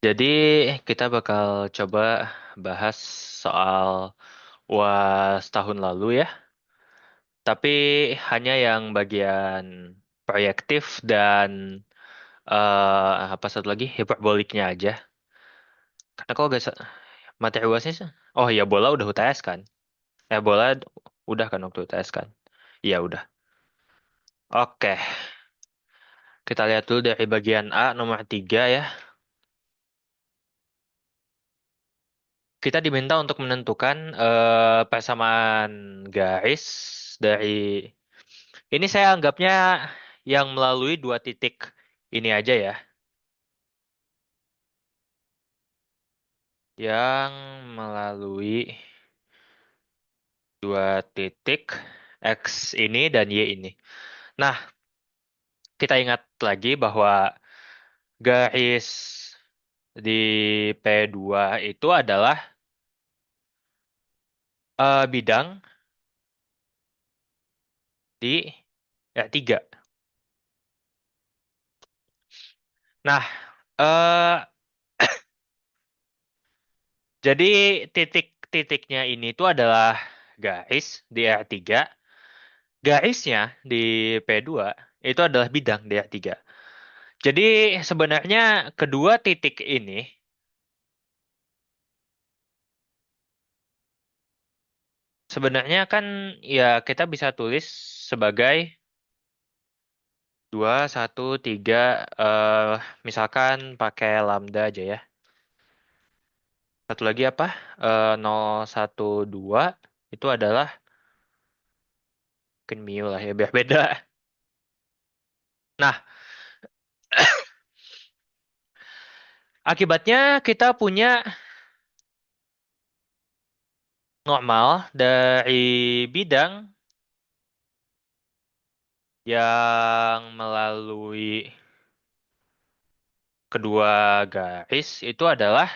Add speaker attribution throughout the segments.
Speaker 1: Jadi kita bakal coba bahas soal UAS tahun lalu ya, tapi hanya yang bagian proyektif dan apa satu lagi hiperboliknya aja. Karena kalau gak materi UASnya sih, oh ya bola udah UTS kan? Bola udah kan waktu UTS kan? Iya udah. Oke, kita lihat dulu dari bagian A nomor 3 ya. Kita diminta untuk menentukan persamaan garis dari ini saya anggapnya yang melalui dua titik ini aja ya. Yang melalui dua titik X ini dan Y ini. Nah, kita ingat lagi bahwa garis di P2 itu adalah bidang di R3. Nah, eh, jadi titik-titiknya ini tuh adalah garis di R3. Garisnya di P2 itu adalah bidang di R3. Jadi sebenarnya kedua titik ini sebenarnya kan ya kita bisa tulis sebagai 2, 1, 3 eh misalkan pakai lambda aja ya. Satu lagi apa? 0, 1, 2 itu adalah mungkin mu lah ya biar beda. Nah, akibatnya kita punya normal dari bidang yang melalui kedua garis itu adalah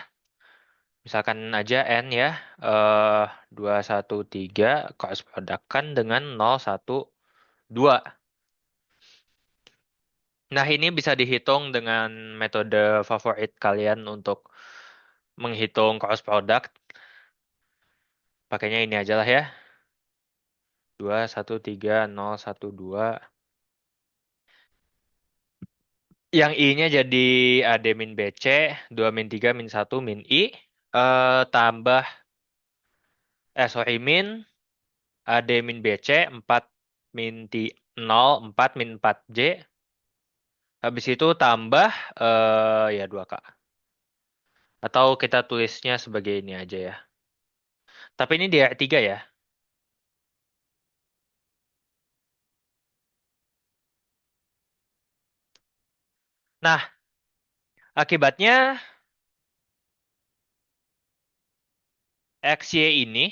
Speaker 1: misalkan aja n ya, eh 2, 1, 3 cross product kan dengan 0, 1, 2. Nah, ini bisa dihitung dengan metode favorit kalian untuk menghitung cross product. Pakainya ini aja lah ya. 2, 1, 3, 0, 1, 2. Yang I-nya jadi AD min BC, 2, min 3, min 1, min I. Tambah, sorry, min AD min BC, 4 min 0, 4 min 4J. Habis itu tambah ya 2K. Atau kita tulisnya sebagai ini aja ya. Tapi ini dia 3 ya. Nah, akibatnya XY ini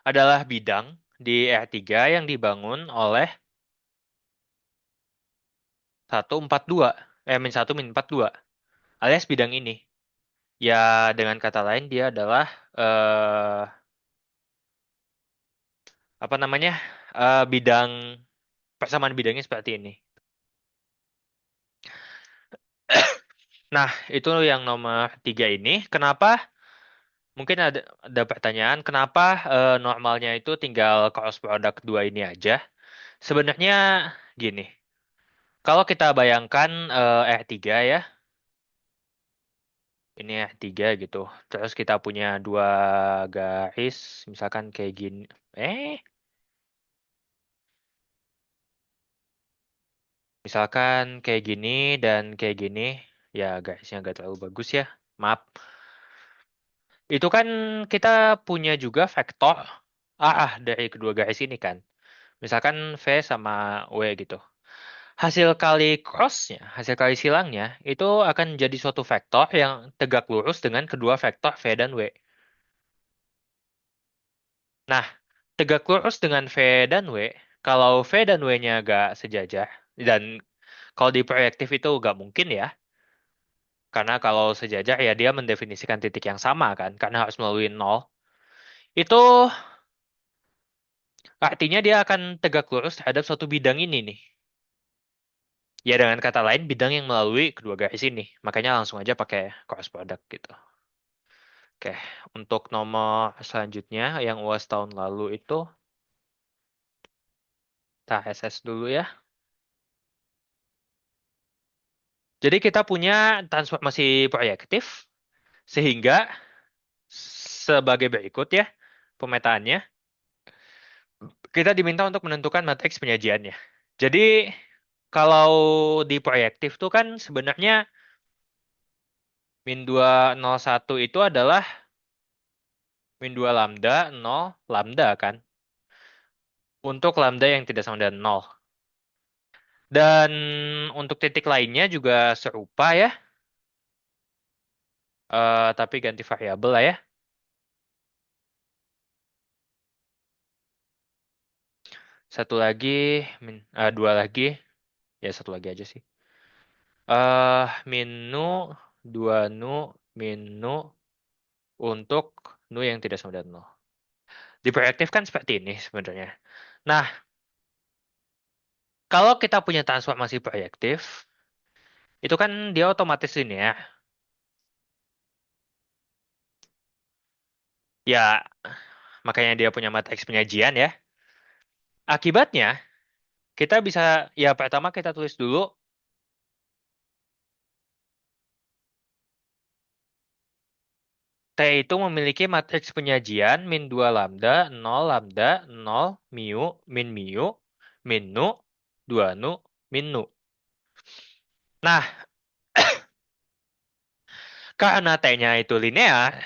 Speaker 1: adalah bidang di R3 yang dibangun oleh 1, 4, 2. -1, -42. Alias bidang ini. Ya, dengan kata lain dia adalah eh apa namanya? Bidang persamaan bidangnya seperti ini. Nah, itu yang nomor 3 ini. Kenapa? Mungkin ada pertanyaan, kenapa normalnya itu tinggal cross product dua ini aja? Sebenarnya gini, kalau kita bayangkan R3 ya, ini R3 gitu. Terus kita punya dua garis, misalkan kayak gini. Eh, Misalkan kayak gini dan kayak gini. Ya, garisnya nggak terlalu bagus ya. Maaf. Itu kan kita punya juga vektor dari kedua garis ini kan. Misalkan V sama W gitu. Hasil kali crossnya, hasil kali silangnya, itu akan jadi suatu vektor yang tegak lurus dengan kedua vektor V dan W. Nah, tegak lurus dengan V dan W, kalau V dan W-nya gak sejajar, dan kalau di proyektif itu gak mungkin ya, karena kalau sejajar ya dia mendefinisikan titik yang sama kan, karena harus melalui nol. Itu artinya dia akan tegak lurus terhadap suatu bidang ini nih. Ya dengan kata lain bidang yang melalui kedua garis ini. Makanya langsung aja pakai cross product gitu. Oke, untuk nomor selanjutnya yang UAS tahun lalu itu kita SS dulu ya. Jadi kita punya transformasi proyektif sehingga sebagai berikut ya pemetaannya. Kita diminta untuk menentukan matriks penyajiannya. Jadi kalau di proyektif tuh kan sebenarnya -201 itu adalah -2 lambda, 0 lambda kan. Untuk lambda yang tidak sama dengan 0. Dan untuk titik lainnya juga serupa ya. Tapi ganti variabel lah ya. Satu lagi, dua lagi. Ya satu lagi aja sih. Min nu, dua nu, min nu untuk nu yang tidak sama dengan 0. Di proyektif kan seperti ini sebenarnya. Nah, kalau kita punya transformasi proyektif, itu kan dia otomatis ini ya. Ya, makanya dia punya matriks penyajian ya. Akibatnya, kita bisa, ya pertama kita tulis dulu, T itu memiliki matriks penyajian -2 lambda, 0 lambda, 0 mu, min mu, min nu, 2 nu, min nu. Nah, karena T-nya itu linear,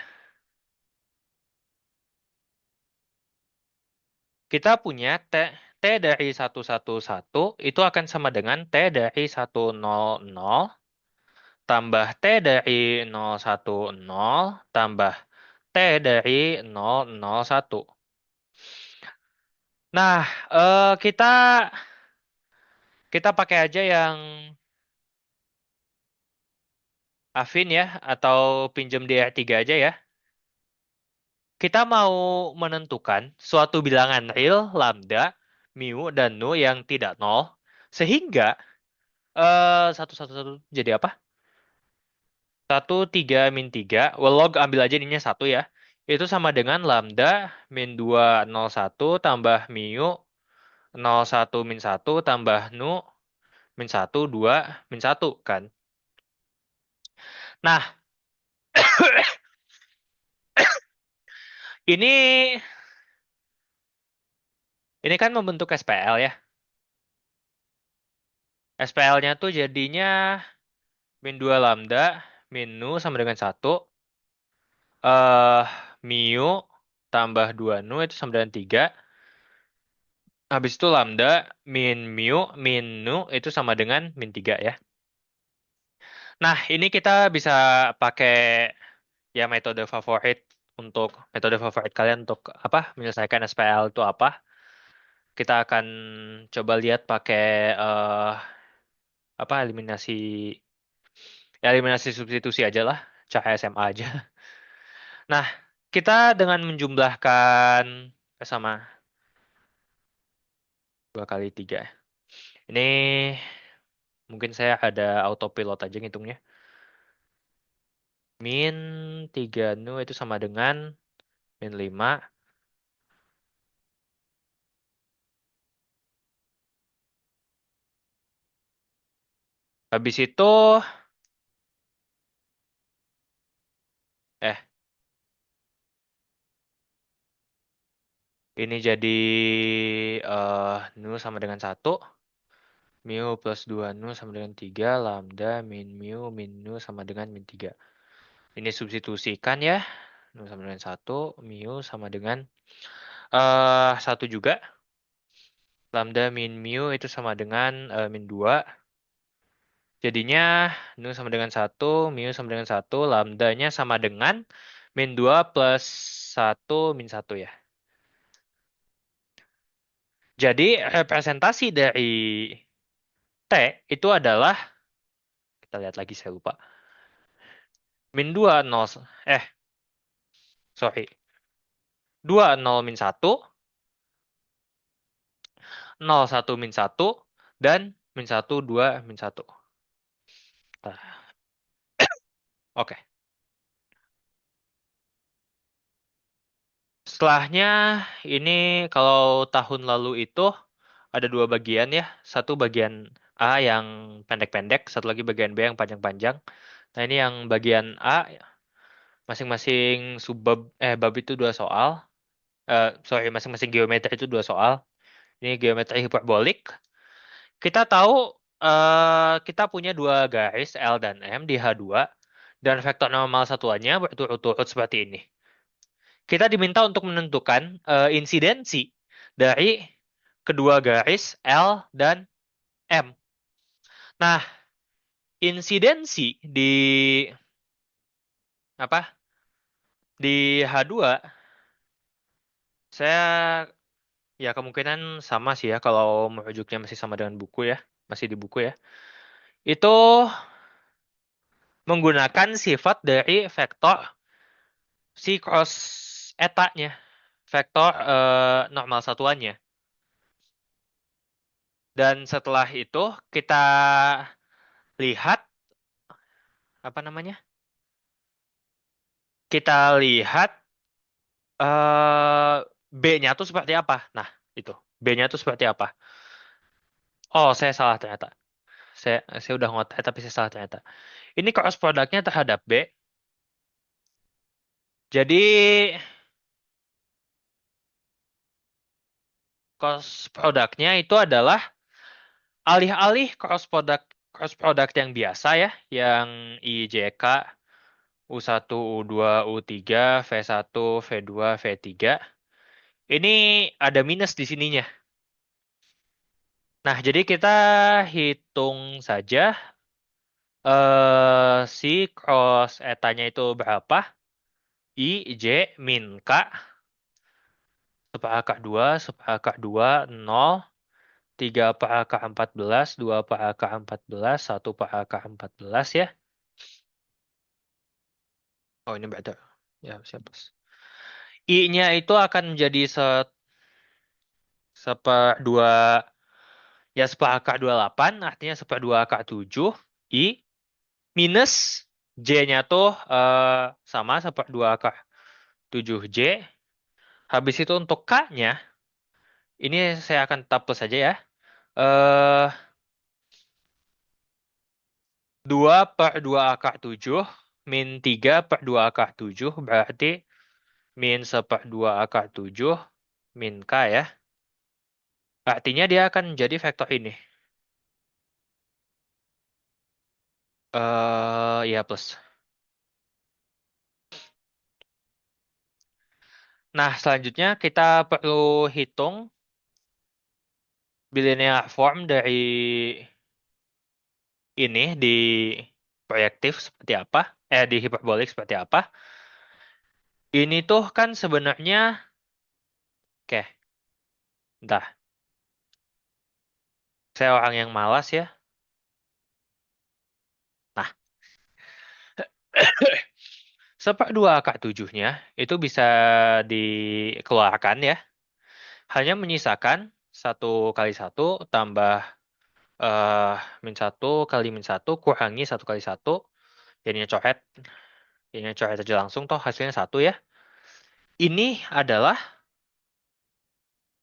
Speaker 1: kita punya T dari 111 itu akan sama dengan T dari 100 tambah T dari 010 tambah T dari 001. Nah, kita kita pakai aja yang Afin ya, atau pinjam DR3 aja ya. Kita mau menentukan suatu bilangan real, lambda, mu, dan nu yang tidak nol, sehingga satu satu satu jadi apa? Satu tiga min tiga, well, log ambil aja ininya satu ya. Itu sama dengan lambda min 201 tambah mu 01 min satu tambah nu min satu 2 min satu kan. Nah, ini ini kan membentuk SPL ya. SPL-nya tuh jadinya min 2 lambda min nu sama dengan satu, eh mu tambah 2 nu itu sama dengan 3. Habis itu lambda min mu min nu itu sama dengan min 3 ya. Nah, ini kita bisa pakai ya metode favorit kalian untuk apa? Menyelesaikan SPL itu apa? Kita akan coba lihat pakai eh apa eliminasi substitusi aja lah, cara SMA aja. Nah, kita dengan menjumlahkan sama 2 kali 3. Ini mungkin saya ada autopilot aja ngitungnya. Min 3 nu itu sama dengan min 5. Habis itu, eh, ini jadi nu sama dengan satu. Mu plus 2 nu sama dengan 3. Lambda min mu min nu sama dengan min 3. Ini substitusikan ya. Nu sama dengan satu. Mu sama dengan 1 juga. Lambda min mu itu sama dengan min 2. Jadinya nu sama dengan satu, mu sama dengan satu, lambdanya sama dengan min 2 plus satu min satu ya. Jadi representasi dari T itu adalah, kita lihat lagi saya lupa, min 2 0, eh sorry, 2 0 min satu, 0 1 min satu, dan min satu, dua, min satu. Nah, oke. Setelahnya ini kalau tahun lalu itu ada dua bagian ya. Satu bagian A yang pendek-pendek, satu lagi bagian B yang panjang-panjang. Nah, ini yang bagian A masing-masing bab itu dua soal. Sorry, masing-masing geometri itu dua soal. Ini geometri hiperbolik. Kita tahu kita punya dua garis L dan M di H2 dan vektor normal satuannya berturut-turut seperti ini. Kita diminta untuk menentukan insidensi dari kedua garis L dan M. Nah, insidensi apa? Di H2 saya ya kemungkinan sama sih ya kalau merujuknya masih sama dengan buku ya, masih di buku ya. Itu menggunakan sifat dari vektor si cross etanya, vektor normal satuannya. Dan setelah itu kita lihat apa namanya? Kita lihat B-nya tuh seperti apa. Nah, itu. B-nya tuh seperti apa. Oh, saya salah ternyata. Saya udah ngotak tapi saya salah ternyata. Ini cross produknya terhadap B. Jadi cross produknya itu adalah alih-alih cross product yang biasa ya, yang IJK U1, U2, U3, V1, V2, V3. Ini ada minus di sininya. Nah, jadi kita hitung saja si cross etanya itu berapa. I, J, min K, separakah 2, separakah 2, 0, 3 per akar 14, 2 per akar 14, 1 per akar 14 ya. Oh, ini better. Ya, siap. I-nya itu akan menjadi seperdua, ya seperakar 28, artinya seperdua akar 7. I minus J-nya tuh sama seperdua akar 7J. Habis itu untuk K-nya, ini saya akan tetap plus saja ya. Eh 2 per 2 akar 7 min 3 per 2 akar 7 berarti min seperdua akar 7 min K ya. Artinya dia akan menjadi vektor ini. Ya plus. Nah, selanjutnya kita perlu hitung bilinear form dari ini di proyektif seperti apa, di hiperbolik seperti apa. Ini tuh kan sebenarnya, oke, entah, saya orang yang malas ya. Nah, seperdua akar tujuhnya itu bisa dikeluarkan ya. Hanya menyisakan satu kali satu tambah eh min satu kali min satu kurangi satu kali satu. Jadinya coret. Jadinya coret aja langsung toh hasilnya satu ya. Ini adalah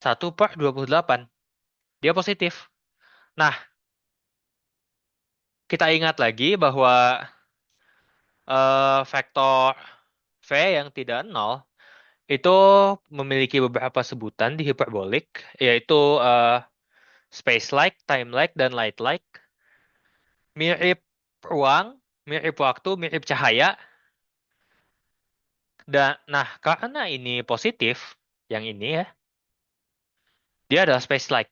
Speaker 1: 1/28. Dia positif. Nah, kita ingat lagi bahwa vektor V yang tidak nol itu memiliki beberapa sebutan di hiperbolik, yaitu space-like, time-like, dan light-like. Mirip ruang, mirip waktu, mirip cahaya. Dan, nah, karena ini positif, yang ini ya, dia adalah space-like.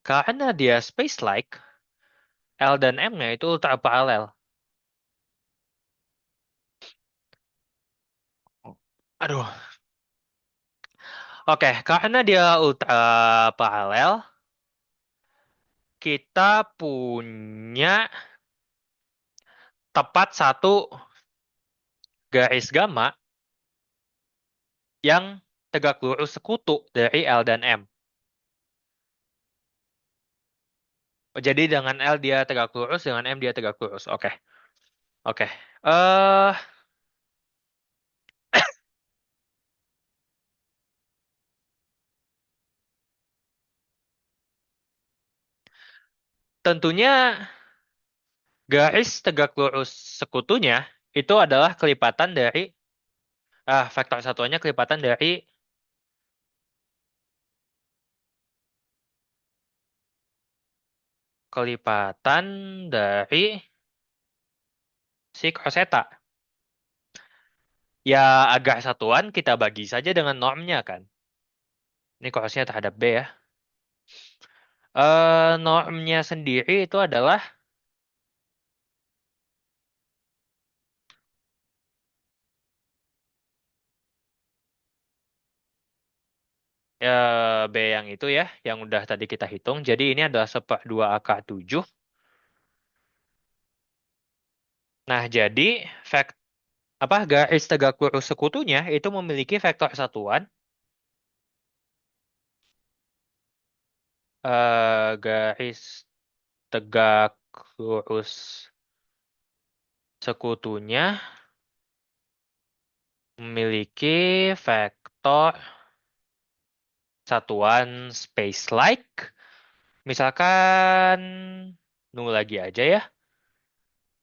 Speaker 1: Karena dia space-like, L dan M-nya itu ultra paralel. Aduh. Oke, karena dia ultra paralel, kita punya tepat satu garis gamma yang tegak lurus sekutu dari L dan M. Jadi dengan L dia tegak lurus, dengan M dia tegak lurus. Oke. Oke. Eh, tentunya garis tegak lurus sekutunya itu adalah kelipatan dari vektor satuannya kelipatan dari kelipatan dari si cos eta. Ya agar satuan kita bagi saja dengan normnya kan. Ini cosnya terhadap B ya. Normnya sendiri itu adalah B yang itu ya, yang udah tadi kita hitung. Jadi ini adalah seper 2 akar 7. Nah, jadi vek apa garis tegak lurus sekutunya itu memiliki vektor satuan garis tegak lurus sekutunya memiliki vektor satuan space-like. Misalkan nunggu lagi aja ya.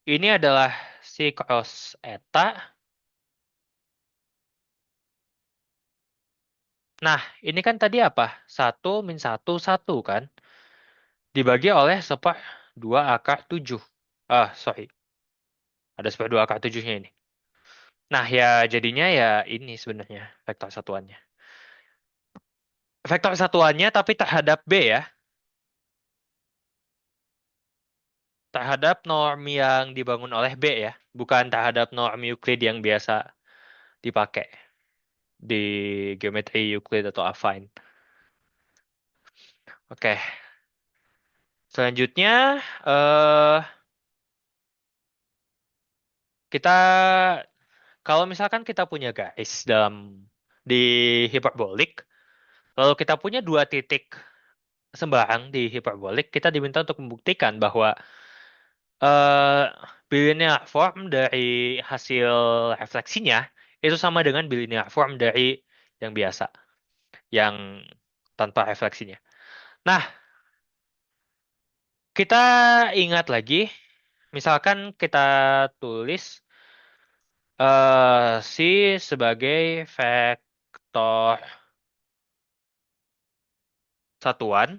Speaker 1: Ini adalah si cos eta. Nah, ini kan tadi apa? Satu min satu satu kan? Dibagi oleh seper 2 akar 7. Sorry. Ada seper 2 akar 7-nya ini. Nah, ya jadinya ya ini sebenarnya vektor satuannya. Vektor satuannya tapi terhadap B ya. Terhadap norm yang dibangun oleh B ya. Bukan terhadap norm Euclid yang biasa dipakai di geometri Euclid atau affine. Oke, selanjutnya eh kita kalau misalkan kita punya garis di hiperbolik, lalu kita punya dua titik sembarang di hiperbolik, kita diminta untuk membuktikan bahwa eh bilinear form dari hasil refleksinya itu sama dengan bilinear form dari yang biasa, yang tanpa refleksinya. Nah, kita ingat lagi, misalkan kita tulis C sebagai vektor satuan,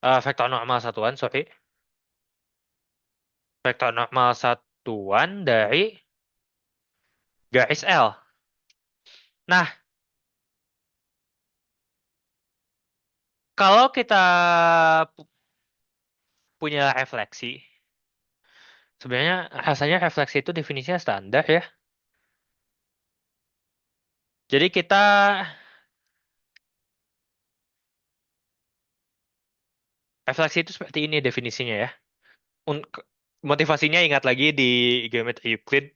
Speaker 1: vektor normal satuan, sorry, vektor normal satuan dari garis L. Nah, kalau kita pu- punya refleksi, sebenarnya rasanya refleksi itu definisinya standar ya. Jadi kita refleksi itu seperti ini definisinya ya. Un- Motivasinya ingat lagi di geometri Euclid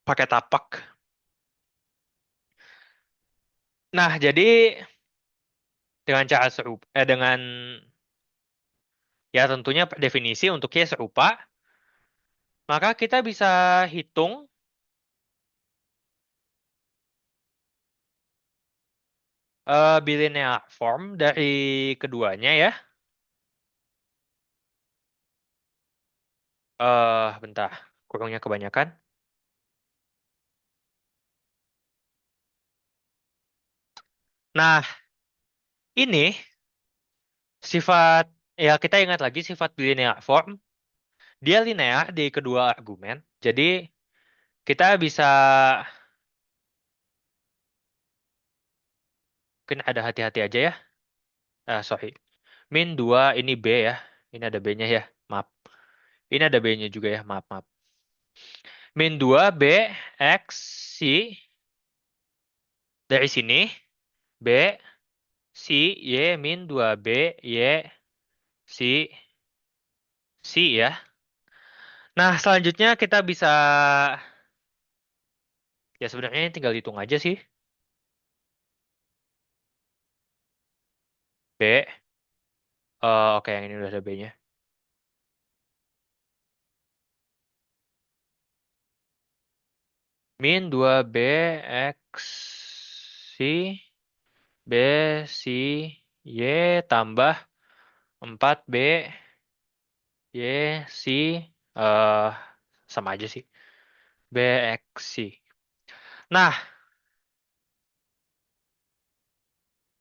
Speaker 1: pakai tapak. Nah, jadi dengan cara serupa, dengan ya tentunya per definisi untuknya serupa, maka kita bisa hitung bilinear form dari keduanya ya. Bentar, kurungnya kebanyakan. Nah, ini sifat ya kita ingat lagi sifat bilinear form. Dia linear di kedua argumen. Jadi kita bisa mungkin ada hati-hati aja ya. Sorry. Min 2 ini B ya. Ini ada B-nya ya. Maaf. Ini ada B-nya juga ya. Maaf, maaf. Min 2 B X C dari sini B C Y min 2 B Y C C ya. Nah, selanjutnya kita bisa Ya sebenarnya tinggal hitung aja sih. B. Oke, yang ini udah ada B-nya. Min 2B X si B si Y tambah 4B Y si eh sama aja sih. B X si. Nah,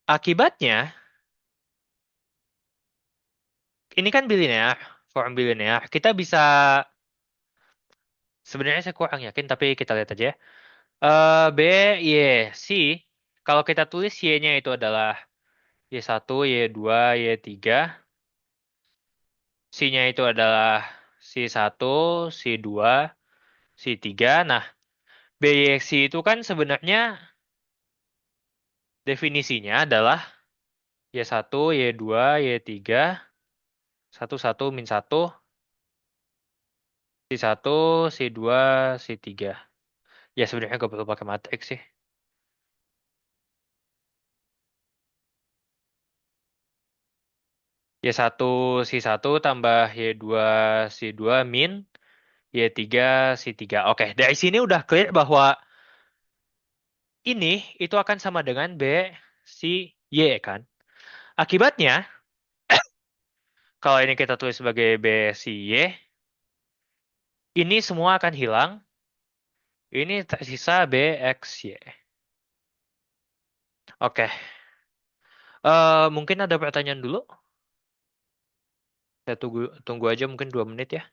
Speaker 1: akibatnya ini kan bilinear, form bilinear. Kita bisa sebenarnya saya kurang yakin tapi kita lihat aja ya. B Y si kalau kita tulis Y-nya itu adalah Y1, Y2, Y3. C-nya itu adalah C1, C2, C3. Nah, BYX itu kan sebenarnya definisinya adalah Y1, Y2, Y3, 1, 1, min 1, C1, C2, C3. Ya sebenarnya gak perlu pakai matriks sih. Y1, C1 tambah Y2, C2 min Y3, C3. Oke, dari sini udah clear bahwa ini itu akan sama dengan B, C, Y kan. Akibatnya, kalau ini kita tulis sebagai B, C, Y, ini semua akan hilang. Ini tersisa B, X, Y. Oke. Mungkin ada pertanyaan dulu. Saya tunggu tunggu aja mungkin 2 menit ya.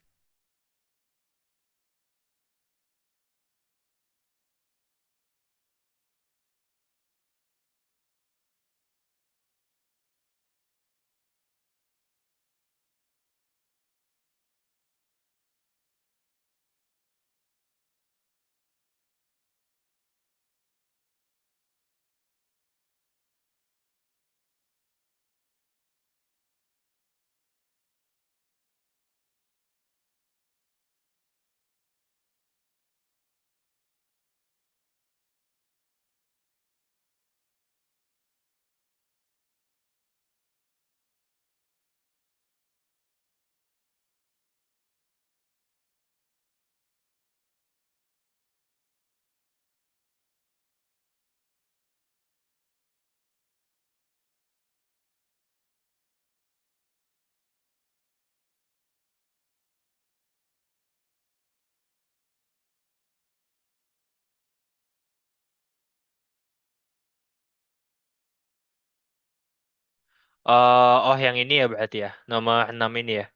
Speaker 1: Oh, yang ini ya berarti ya. Nomor 6 ini ya.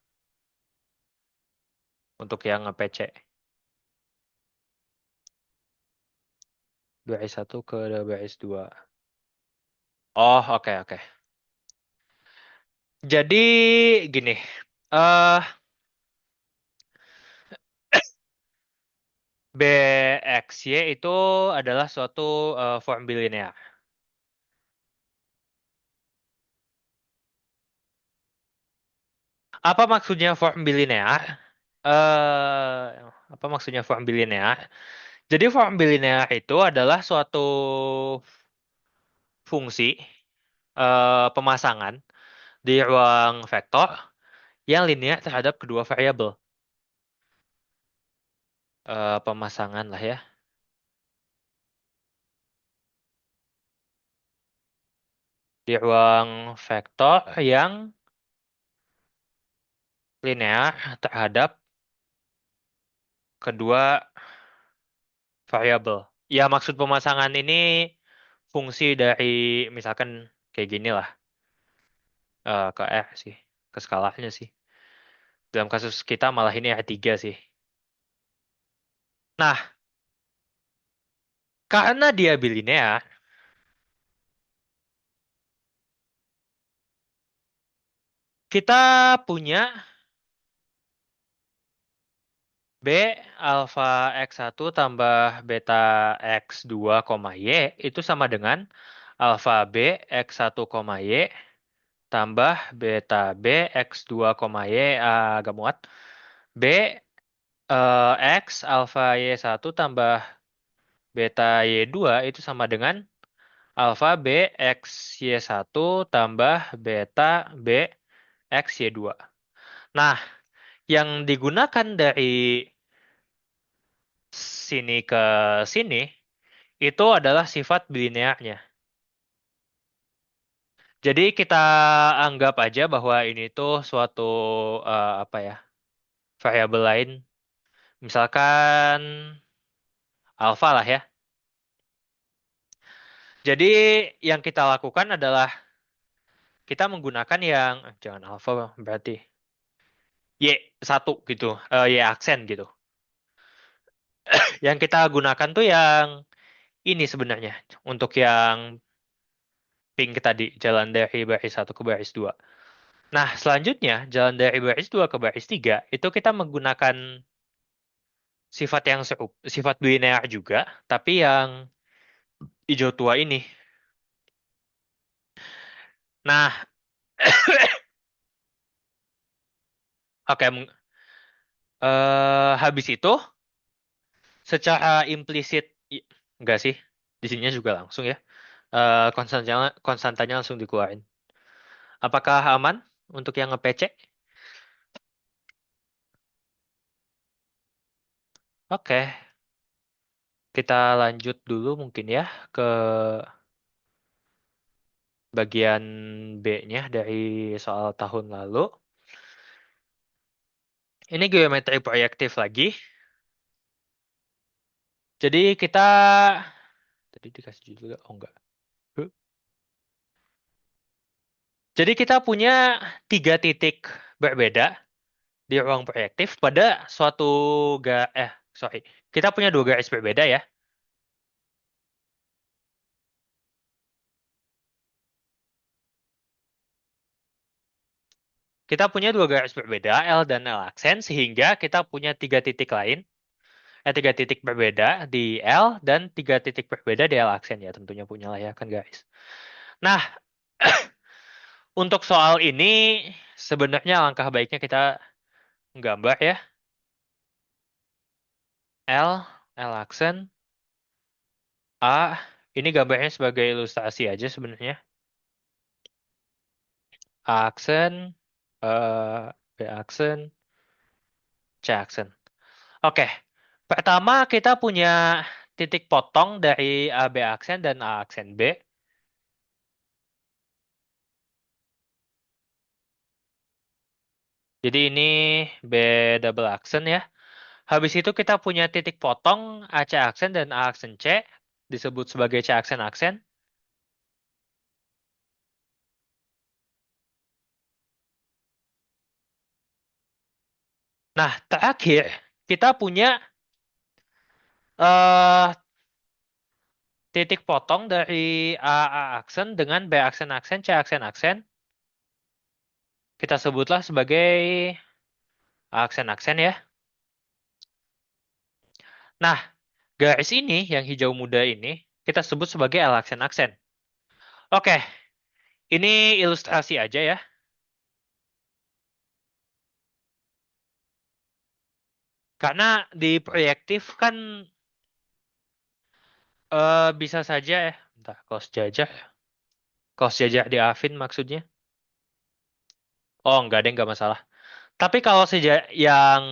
Speaker 1: Untuk yang PC. 2S1 ke 2S2. Oh, oke, oke. Jadi gini. eh BXY itu adalah suatu form bilinear. Apa maksudnya form bilinear? Apa maksudnya form bilinear? Jadi form bilinear itu adalah suatu fungsi pemasangan di ruang vektor yang linear terhadap kedua variabel. Pemasangan lah ya. Di ruang vektor yang linear terhadap kedua variabel. Ya, maksud pemasangan ini fungsi dari misalkan kayak gini lah, ke R sih, ke skalanya sih. Dalam kasus kita malah ini R3 sih. Nah, karena dia bilinear, kita punya B alfa X1 tambah beta X2, Y itu sama dengan alfa B X1, Y tambah beta B X2, Y agak muat. B X alfa Y1 tambah Beta Y2 itu sama dengan alfa B X Y1 tambah beta B X Y2. Nah, yang digunakan dari sini ke sini itu adalah sifat bilinearnya. Jadi kita anggap aja bahwa ini tuh suatu apa ya, variabel lain. Misalkan alfa lah ya. Jadi yang kita lakukan adalah kita menggunakan yang jangan alfa berarti Y1 gitu, Y aksen gitu. Yang kita gunakan tuh yang ini sebenarnya untuk yang pink tadi, jalan dari baris 1 ke baris 2. Nah, selanjutnya jalan dari baris 2 ke baris 3 itu kita menggunakan sifat yang sifat biner juga, tapi yang hijau tua ini. Nah, oke, habis itu secara implisit enggak sih, di sininya juga langsung ya. Konstantanya langsung dikeluarin. Apakah aman untuk yang nge-PC? Oke, kita lanjut dulu mungkin ya ke bagian B-nya dari soal tahun lalu. Ini geometri proyektif lagi. Jadi kita tadi dikasih judul oh enggak. Huh? Jadi kita punya tiga titik berbeda di ruang proyektif pada suatu ga sorry. Kita punya dua garis berbeda ya. Kita punya dua garis berbeda L dan L aksen sehingga kita punya tiga titik lain, tiga titik berbeda di L dan tiga titik berbeda di L aksen ya tentunya punya lah ya kan guys. Nah, untuk soal ini sebenarnya langkah baiknya kita gambar ya. L, L aksen, A. Ini gambarnya sebagai ilustrasi aja sebenarnya. A aksen, B aksen, C aksen. Oke, pertama kita punya titik potong dari AB aksen dan A aksen B. Jadi ini B double aksen ya. Habis itu kita punya titik potong AC aksen dan A aksen C. Disebut sebagai C aksen aksen. Nah, terakhir kita punya eh titik potong dari A aksen dengan B aksen aksen C aksen aksen. Kita sebutlah sebagai aksen aksen ya. Nah, garis ini yang hijau muda ini kita sebut sebagai L aksen aksen. Oke, ini ilustrasi aja ya. Karena di proyektif kan bisa saja ya. Bentar, kos jajah. Kos jajah di Afin maksudnya. Oh, enggak deh, enggak masalah. Tapi kalau yang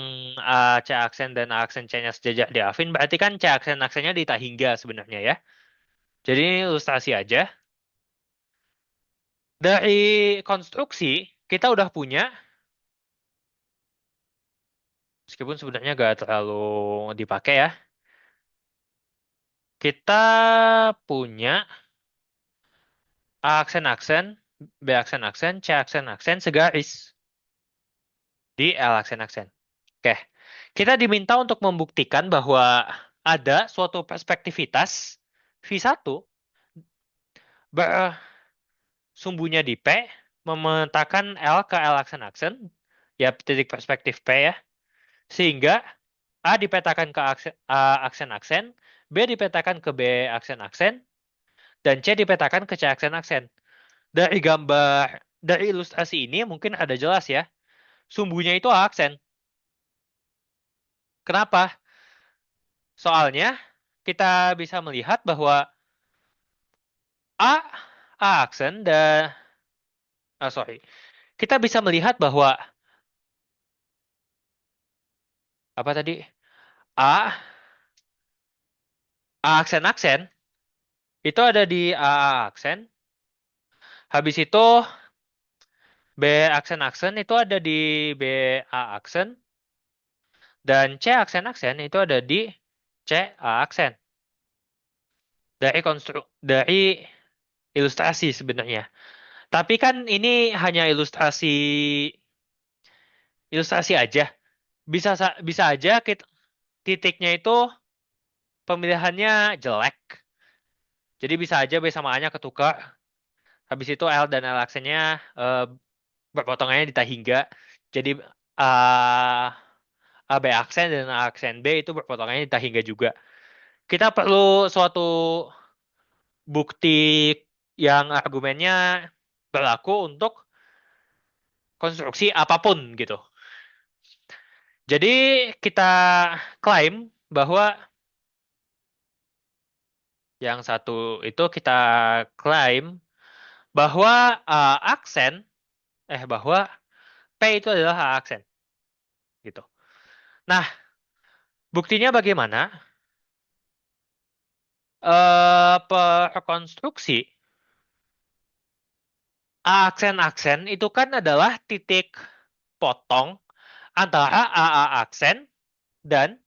Speaker 1: C aksen dan A aksen C-nya sejajar di Afin, berarti kan C aksen aksennya di Tahingga sebenarnya ya. Jadi ini ilustrasi aja. Dari konstruksi, kita udah punya, meskipun sebenarnya nggak terlalu dipakai ya. Kita punya A aksen aksen, B aksen aksen, C aksen aksen segaris di L aksen aksen. Oke, kita diminta untuk membuktikan bahwa ada suatu perspektivitas V1 bersumbunya di P memetakan L ke L aksen aksen, ya titik perspektif P ya, sehingga A dipetakan ke A aksen aksen, B dipetakan ke B aksen aksen, dan C dipetakan ke C aksen aksen. Dari gambar, dari ilustrasi ini mungkin ada jelas ya, sumbunya itu A aksen. Kenapa? Soalnya kita bisa melihat bahwa A, A aksen dan sorry. Kita bisa melihat bahwa apa tadi? A, A aksen-aksen itu ada di A aksen. Habis itu B aksen-aksen itu ada di B A aksen. Dan C aksen-aksen itu ada di C A aksen. Dari ilustrasi sebenarnya. Tapi kan ini hanya ilustrasi aja. Bisa aja titiknya itu pemilihannya jelek. Jadi bisa aja B sama A-nya ketukar. Habis itu L dan L aksennya berpotongannya di hingga. Jadi A, A B aksen dan A aksen B itu berpotongannya di hingga juga. Kita perlu suatu bukti yang argumennya berlaku untuk konstruksi apapun gitu. Jadi kita klaim bahwa yang satu itu kita klaim bahwa aksen bahwa P itu adalah aksen gitu. Nah, buktinya bagaimana? Per konstruksi aksen-aksen itu kan adalah titik potong antara A aksen dan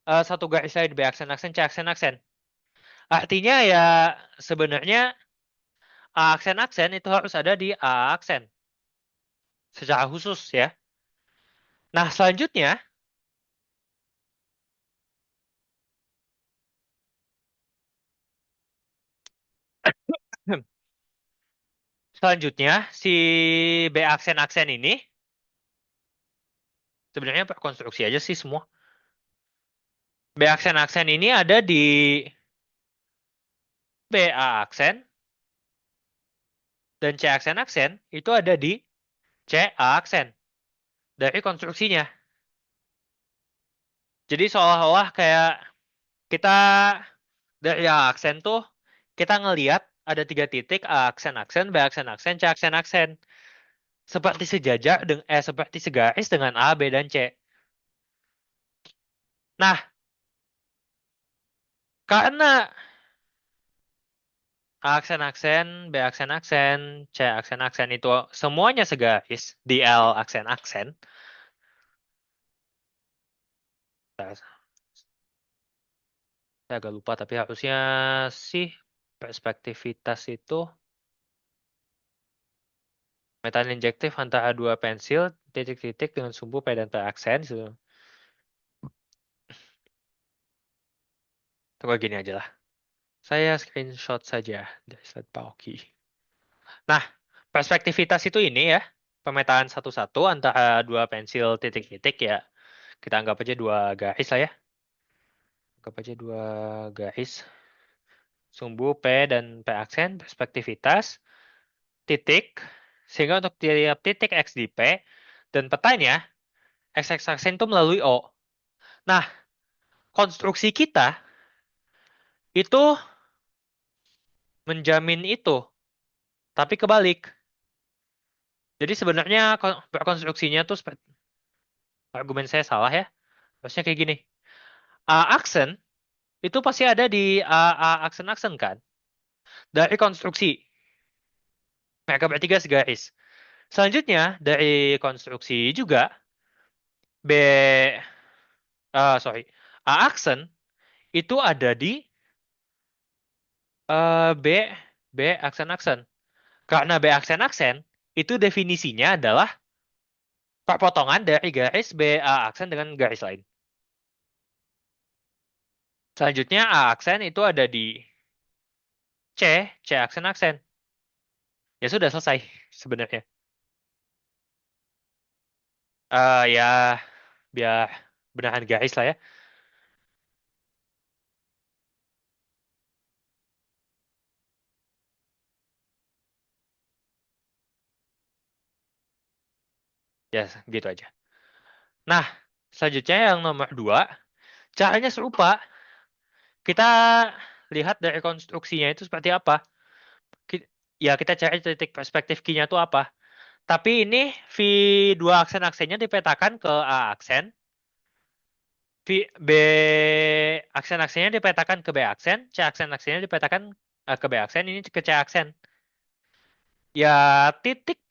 Speaker 1: satu garis lain B aksen-aksen C aksen-aksen. Artinya ya sebenarnya aksen-aksen itu harus ada di A aksen secara khusus ya. Nah, selanjutnya selanjutnya si B aksen-aksen ini sebenarnya konstruksi aja sih semua. B aksen-aksen ini ada di B A aksen dan C aksen-aksen itu ada di C A aksen dari konstruksinya. Jadi seolah-olah kayak kita dari A aksen tuh kita ngelihat ada tiga titik A aksen-aksen, B aksen-aksen, C aksen-aksen. Seperti sejajar seperti segaris dengan A, B, dan C. Nah, karena A aksen-aksen, B aksen-aksen, C aksen-aksen itu semuanya segaris di L aksen-aksen. Saya agak lupa, tapi harusnya sih perspektivitas itu metal injektif antara dua pensil, titik-titik dengan sumbu pada aksen. Coba gini aja lah. Saya screenshot saja dari slide Pauki. Nah, perspektivitas itu ini ya, pemetaan satu-satu antara dua pensil titik-titik ya. Kita anggap aja dua garis lah ya. Anggap aja dua garis. Sumbu P dan P aksen, perspektivitas, titik. Sehingga untuk tiap titik X di P, dan petanya, X aksen itu melalui O. Nah, konstruksi kita itu menjamin itu, tapi kebalik. Jadi sebenarnya konstruksinya tuh argumen saya salah ya. Harusnya kayak gini. A aksen itu pasti ada di A aksen-aksen kan. Dari konstruksi. Mereka bertiga segaris. Selanjutnya dari konstruksi juga B sorry. A aksen itu ada di B B aksen-aksen. Karena B aksen-aksen itu definisinya adalah perpotongan dari garis B A aksen dengan garis lain. Selanjutnya A aksen itu ada di C aksen-aksen. Ya sudah selesai sebenarnya. Ya biar benahan garis lah ya. Ya gitu aja. Nah, selanjutnya yang nomor dua, caranya serupa. Kita lihat dari konstruksinya itu seperti apa. Ya, kita cari titik perspektif Q-nya itu apa. Tapi ini V dua aksen-aksennya dipetakan ke A aksen, B aksen-aksennya dipetakan ke B aksen, C aksen-aksennya dipetakan ke B aksen, ini ke C aksen. Ya, titik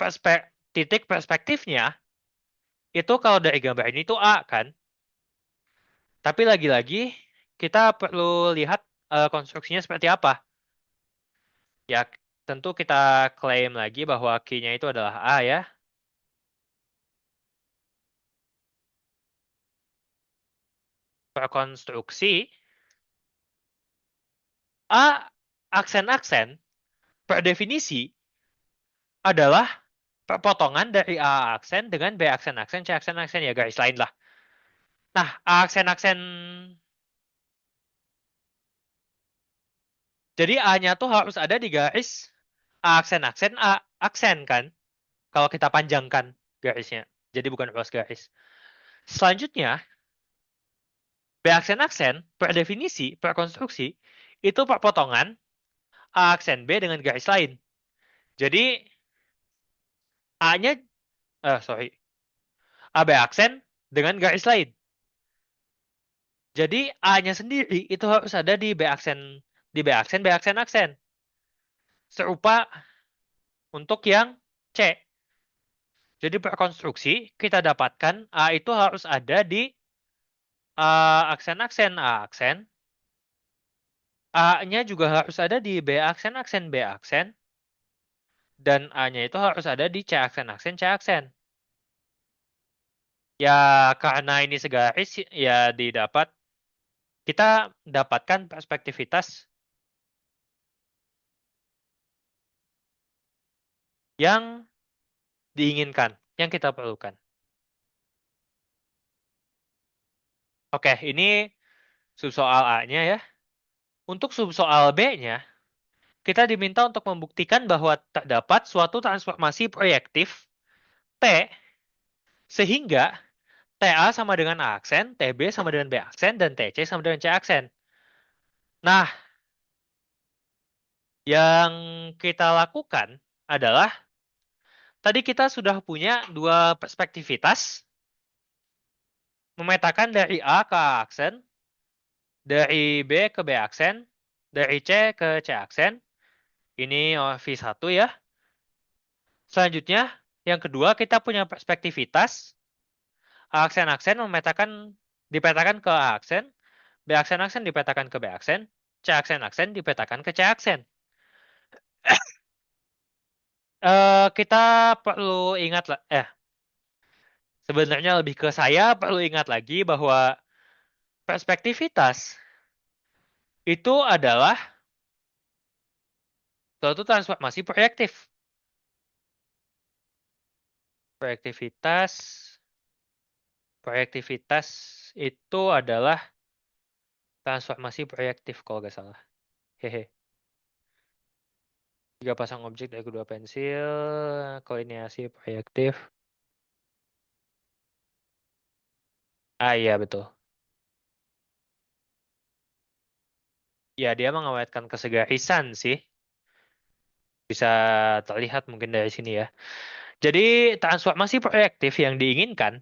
Speaker 1: perspektifnya itu kalau dari gambar ini tuh A kan. Tapi lagi-lagi kita perlu lihat konstruksinya seperti apa. Ya, tentu kita klaim lagi bahwa Q-nya itu adalah A ya. Per konstruksi, A aksen-aksen per definisi adalah perpotongan dari A aksen dengan B aksen-aksen, C aksen-aksen ya garis lain lah. Nah, A aksen-aksen, jadi A-nya tuh harus ada di garis A aksen-aksen, A aksen kan. Kalau kita panjangkan garisnya. Jadi bukan cross garis. Selanjutnya, B aksen-aksen per definisi, per konstruksi, itu perpotongan A aksen B dengan garis lain. Jadi A-nya, sorry, AB aksen dengan garis lain. Jadi A-nya sendiri itu harus ada di B aksen, B aksen, aksen. Serupa untuk yang C. Jadi per konstruksi kita dapatkan A itu harus ada di aksen-aksen A aksen. A-nya juga harus ada di B aksen-aksen B aksen. Dan A-nya itu harus ada di C aksen-aksen C aksen. Ya karena ini segaris ya didapat kita dapatkan perspektivitas yang diinginkan, yang kita perlukan. Oke, ini subsoal A-nya ya. Untuk subsoal B-nya, kita diminta untuk membuktikan bahwa terdapat suatu transformasi proyektif T sehingga TA sama dengan A aksen, TB sama dengan B aksen, dan TC sama dengan C aksen. Nah, yang kita lakukan adalah tadi kita sudah punya dua perspektivitas memetakan dari A ke A aksen, dari B ke B aksen, dari C ke C aksen. Ini V1 ya. Selanjutnya, yang kedua kita punya perspektivitas aksen-aksen dipetakan ke A aksen, B aksen-aksen dipetakan ke B aksen, C aksen-aksen dipetakan ke C aksen. Kita perlu ingat lah, sebenarnya lebih ke saya perlu ingat lagi bahwa perspektivitas itu adalah suatu transformasi proyektif. Proyektivitas, proyektivitas itu adalah transformasi proyektif kalau nggak salah. Hehe. Tiga pasang objek dari kedua pensil, koordinasi proyektif. Ah iya betul. Ya dia mengawetkan kesegarisan sih. Bisa terlihat mungkin dari sini ya. Jadi transformasi proyektif yang diinginkan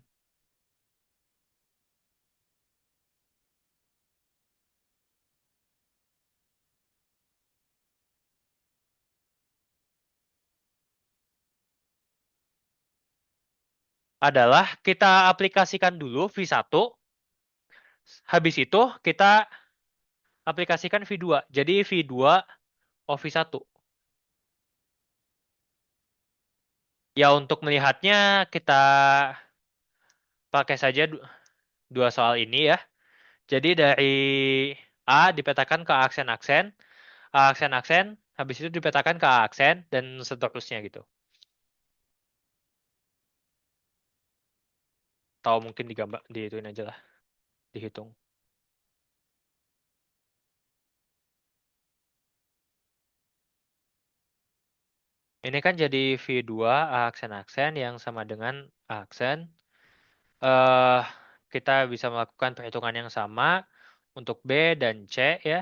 Speaker 1: adalah kita aplikasikan dulu V1, habis itu kita aplikasikan V2. Jadi V2 O V1. Ya untuk melihatnya kita pakai saja dua soal ini ya. Jadi dari A dipetakan ke aksen-aksen, A aksen-aksen, habis itu dipetakan ke A aksen, dan seterusnya gitu. Tahu mungkin digambar, diituin aja lah, dihitung. Ini kan jadi V2 A aksen-aksen yang sama dengan A aksen. eh Kita bisa melakukan perhitungan yang sama Untuk B dan C ya.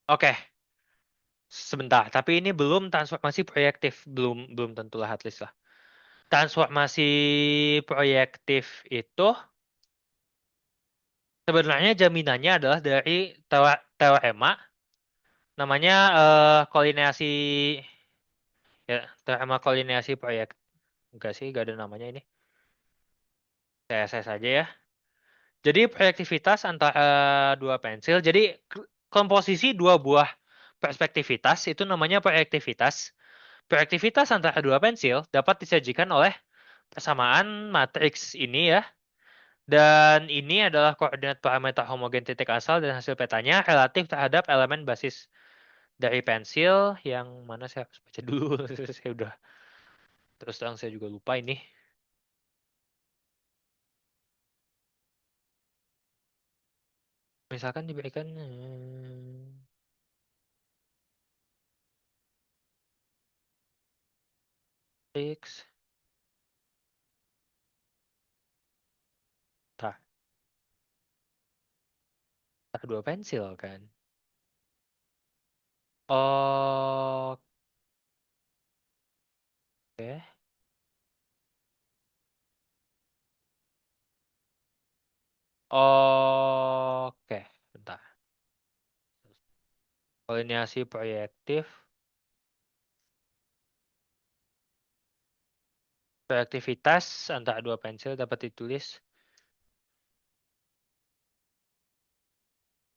Speaker 1: Oke, sebentar. Tapi ini belum transformasi proyektif. Belum belum tentulah at least lah. Transformasi proyektif itu sebenarnya jaminannya adalah dari teorema namanya kolineasi ya teorema kolineasi proyek. Enggak sih, enggak ada namanya ini. CSS aja ya. Jadi proyektivitas antara dua pensil. Jadi komposisi dua buah perspektivitas itu namanya proyektivitas. Proyektivitas antara dua pensil dapat disajikan oleh persamaan matriks ini ya. Dan ini adalah koordinat parameter homogen titik asal dan hasil petanya relatif terhadap elemen basis dari pensil yang mana saya harus baca dulu. Saya udah terus terang saya juga lupa ini. Misalkan diberikan X, tak, tak dua pensil kan. Oke, oke, bentar. Kolineasi proyektif, proyektivitas antara dua pensil dapat ditulis.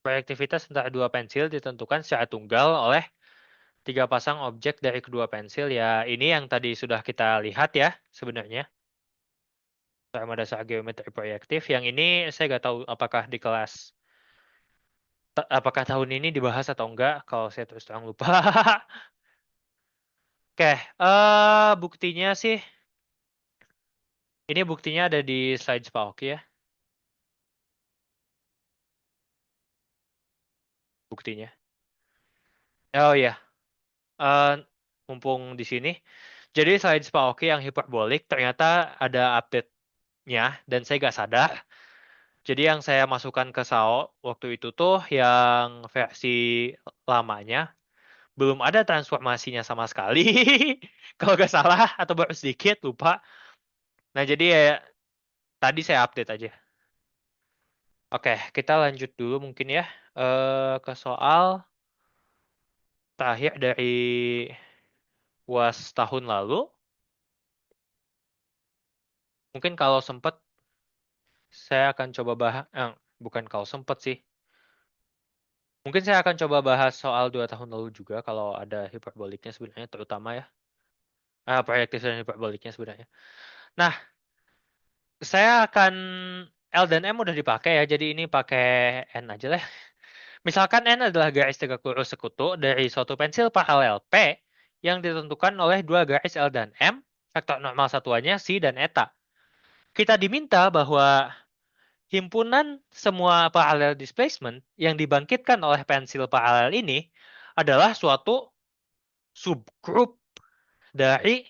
Speaker 1: Proyektivitas antara dua pensil ditentukan secara tunggal oleh tiga pasang objek dari kedua pensil. Ya, ini yang tadi sudah kita lihat ya sebenarnya. Sama dasar geometri proyektif. Yang ini saya nggak tahu apakah di kelas, apakah tahun ini dibahas atau enggak. Kalau saya terus terang lupa. Oke, buktinya sih, ini buktinya ada di slide Pak Oki ya, buktinya. Oh iya, eh, mumpung di sini. Jadi slide Pak Oki yang hiperbolik ternyata ada update-nya dan saya nggak sadar. Jadi yang saya masukkan ke SAO waktu itu tuh yang versi lamanya belum ada transformasinya sama sekali. Kalau nggak salah atau baru sedikit lupa. Nah jadi ya tadi saya update aja. Oke, kita lanjut dulu mungkin ya ke soal terakhir dari UAS tahun lalu. Mungkin kalau sempat saya akan coba bahas, bukan kalau sempat sih. Mungkin saya akan coba bahas soal 2 tahun lalu juga kalau ada hiperboliknya sebenarnya terutama ya. Proyektif dan hiperboliknya sebenarnya. Nah, saya akan L dan M udah dipakai ya, jadi ini pakai N aja lah. Misalkan N adalah garis tegak lurus sekutu dari suatu pensil paralel P yang ditentukan oleh dua garis L dan M, vektor normal satuannya C dan eta. Kita diminta bahwa himpunan semua parallel displacement yang dibangkitkan oleh pensil paralel ini adalah suatu subgrup dari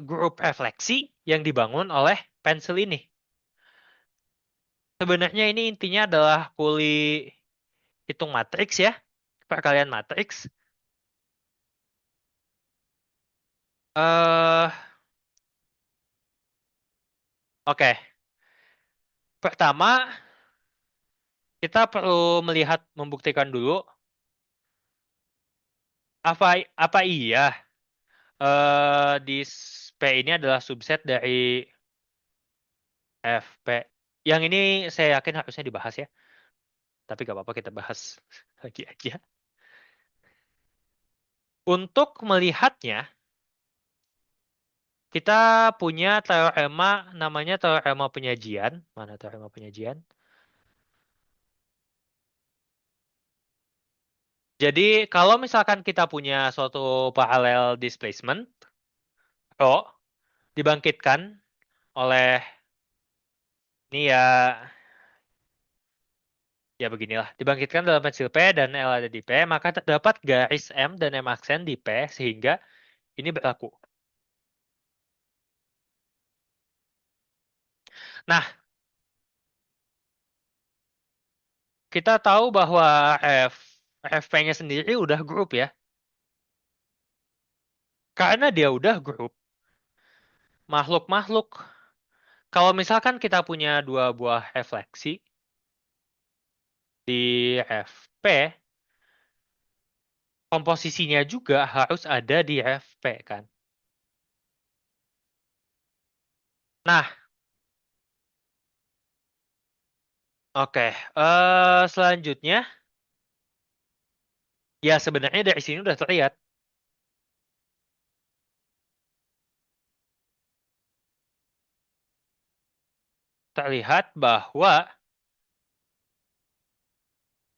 Speaker 1: grup refleksi yang dibangun oleh pensil ini. Sebenarnya ini intinya adalah kuli hitung matriks ya, perkalian matriks. eh Oke, pertama kita perlu melihat membuktikan dulu apa apa iya di P ini adalah subset dari FP. Yang ini saya yakin harusnya dibahas ya, tapi gak apa-apa kita bahas lagi aja. Untuk melihatnya, kita punya teorema namanya teorema penyajian. Mana teorema penyajian? Jadi kalau misalkan kita punya suatu parallel displacement, rho dibangkitkan oleh ini ya Ya beginilah, dibangkitkan dalam pensil P dan L ada di P, maka terdapat garis M dan M aksen di P sehingga ini berlaku. Nah, kita tahu bahwa F FP-nya sendiri udah grup ya. Karena dia udah grup, makhluk-makhluk. Kalau misalkan kita punya dua buah refleksi di FP, komposisinya juga harus ada di FP kan. Nah, oke. Selanjutnya, ya sebenarnya dari sini udah terlihat. Terlihat bahwa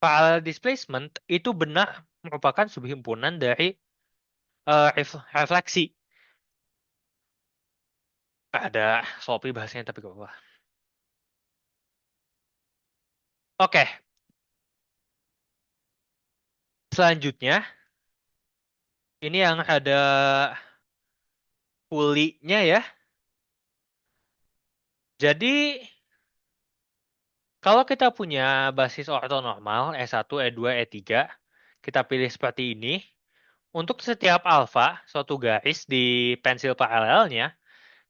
Speaker 1: parallel displacement itu benar merupakan subhimpunan dari refleksi. Ada Shopee bahasanya tapi gak apa-apa. Oke, selanjutnya ini yang ada kulinya ya. Jadi kalau kita punya basis ortonormal E1, E2, E3, kita pilih seperti ini. Untuk setiap alfa, suatu garis di pensil paralelnya,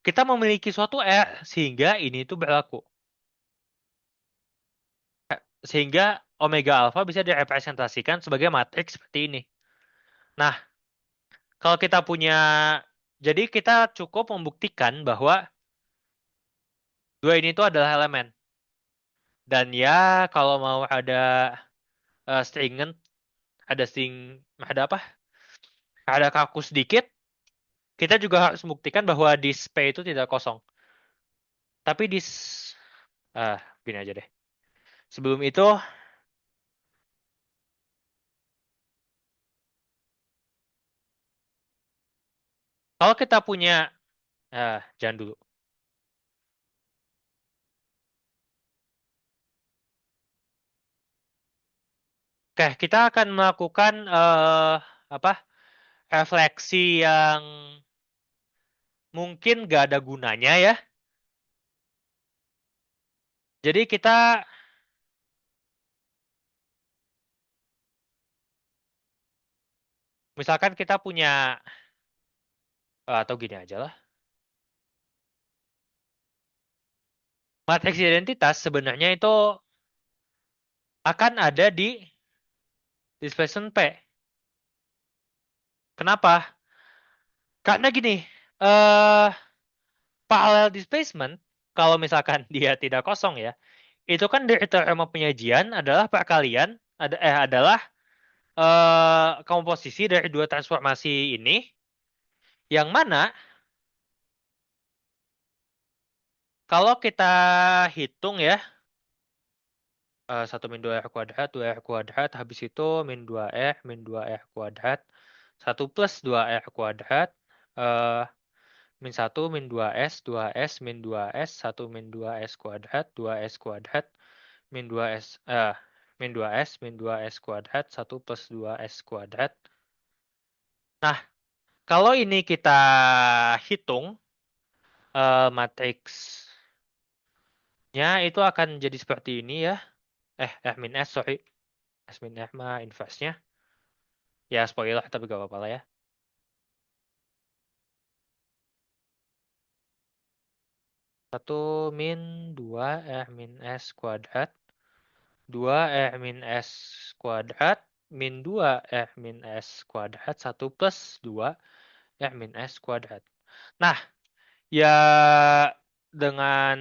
Speaker 1: kita memiliki suatu R sehingga ini itu berlaku. Sehingga omega alfa bisa direpresentasikan sebagai matriks seperti ini. Nah, kalau kita punya, jadi kita cukup membuktikan bahwa dua ini itu adalah elemen. Dan ya, kalau mau ada stringent, ada apa? Ada kaku sedikit, kita juga harus membuktikan bahwa disk P itu tidak kosong. Tapi gini aja deh. Sebelum itu, kalau kita punya, jangan dulu. Oke, kita akan melakukan apa? Refleksi yang mungkin gak ada gunanya ya. Jadi kita, misalkan kita punya, atau gini aja lah. Matriks identitas sebenarnya itu akan ada di displacement P. Kenapa? Karena gini, eh parallel displacement, kalau misalkan dia tidak kosong ya, itu kan dari teorema penyajian adalah perkalian, adalah komposisi dari dua transformasi ini, yang mana kalau kita hitung ya, 1 min 2 R kuadrat, habis itu min 2 R kuadrat, 1 plus 2 R kuadrat, eh, min 1, min 2S, 2S, min 2S, 1 min 2S kuadrat, 2S kuadrat, min 2S, min 2S, min 2S kuadrat, 1 plus 2S kuadrat. Nah, kalau ini kita hitung, matriksnya itu akan jadi seperti ini ya. R min S, sorry. S min R mah inverse-nya. Ya, spoiler, tapi gak apa-apa lah ya. 1 min 2 R min S kuadrat. 2 R min S kuadrat. Min 2 R min S kuadrat. 1 plus 2 R min S kuadrat. Nah, ya dengan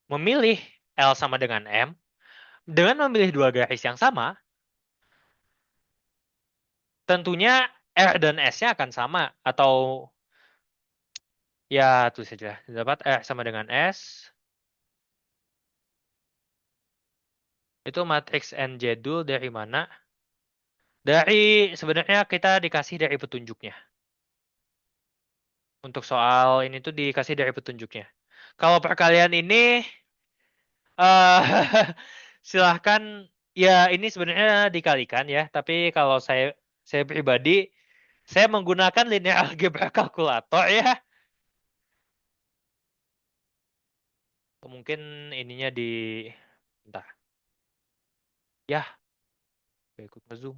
Speaker 1: memilih L sama dengan M, dengan memilih dua garis yang sama, tentunya R dan S-nya akan sama. Atau ya, tulis saja. Dapat R sama dengan S. Itu matriks N jedul dari mana? Sebenarnya kita dikasih dari petunjuknya. Untuk soal ini tuh dikasih dari petunjuknya. Kalau perkalian ini, eh silahkan. Ya, ini sebenarnya dikalikan ya, tapi kalau saya pribadi, saya menggunakan linear algebra kalkulator ya. Mungkin ininya di, entah, ya, saya ikut ngezoom.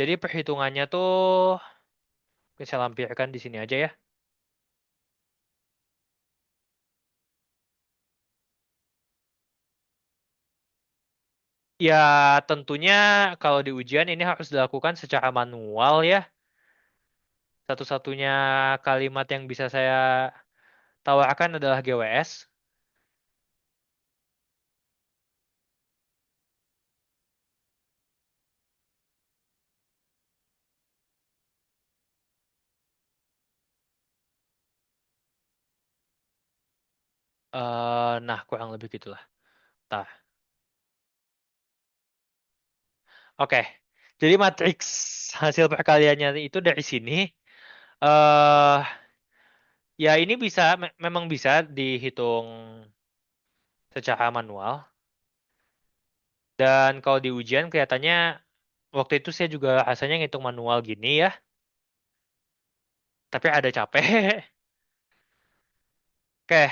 Speaker 1: Jadi perhitungannya tuh, oke, saya lampirkan di sini aja ya. Ya, tentunya kalau di ujian ini harus dilakukan secara manual ya. Satu-satunya kalimat yang bisa saya tawarkan adalah GWS. Nah, kurang lebih gitulah. Tah. Oke. Jadi matriks hasil perkaliannya itu dari sini. eh Ya, ini bisa memang bisa dihitung secara manual. Dan kalau di ujian kelihatannya waktu itu saya juga rasanya ngitung manual gini ya, tapi ada capek. Oke.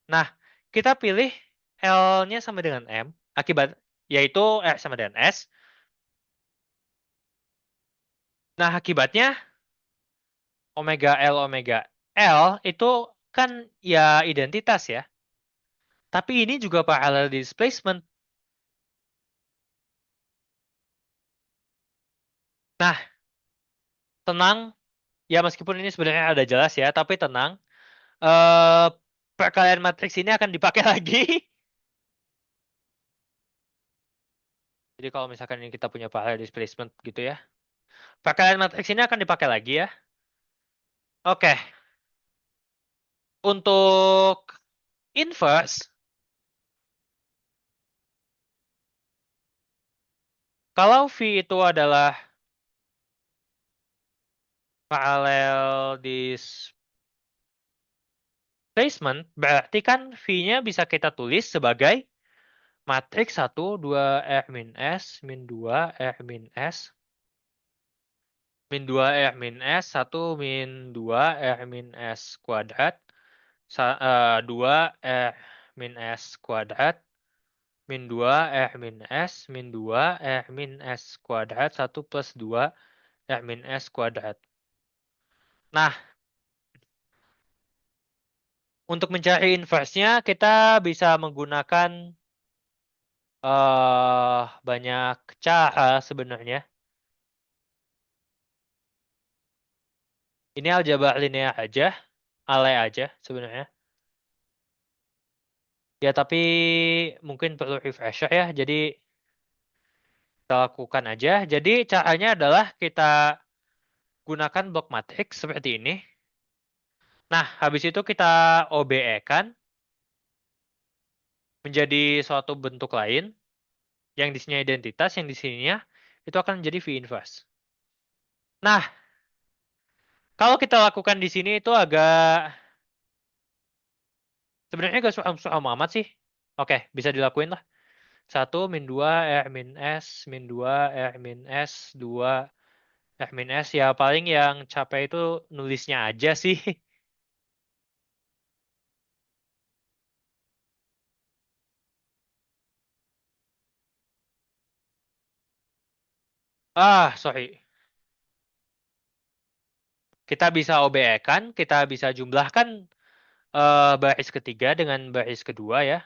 Speaker 1: Nah, kita pilih L-nya sama dengan M, akibat yaitu R sama dengan S. Nah, akibatnya omega L itu kan ya identitas ya. Tapi ini juga parallel displacement. Nah, tenang, ya meskipun ini sebenarnya ada jelas ya, tapi tenang. eh Perkalian matriks ini akan dipakai lagi. Jadi kalau misalkan ini kita punya parallel displacement gitu ya. Perkalian matriks ini akan dipakai lagi ya. Oke, untuk inverse, kalau V itu adalah parallel displacement, berarti kan V-nya bisa kita tulis sebagai matriks 1, 2, R-S, min 2, R-S, min 2, R-S, 1, min 2, R-S kuadrat, 2, R-S kuadrat, min 2, R-S, min 2, R-S kuadrat, 1 plus 2, R-S kuadrat. Nah, untuk mencari inverse-nya, kita bisa menggunakan banyak cara sebenarnya. Ini aljabar linear aja, ale aja sebenarnya. Ya, tapi mungkin perlu refresher ya. Jadi kita lakukan aja. Jadi caranya adalah kita gunakan blok matriks seperti ini. Nah, habis itu kita OBE-kan menjadi suatu bentuk lain yang di sini identitas, yang di sininya itu akan menjadi V inverse. Nah, kalau kita lakukan di sini itu agak sebenarnya gak suam-suam amat sih. Oke, bisa dilakuin lah. 1, min 2, R-S, min 2, R-S, 2, R-S. Ya paling yang capek itu nulisnya aja sih. Sorry. Kita bisa OBE-kan, kita bisa jumlahkan baris ketiga dengan baris kedua ya.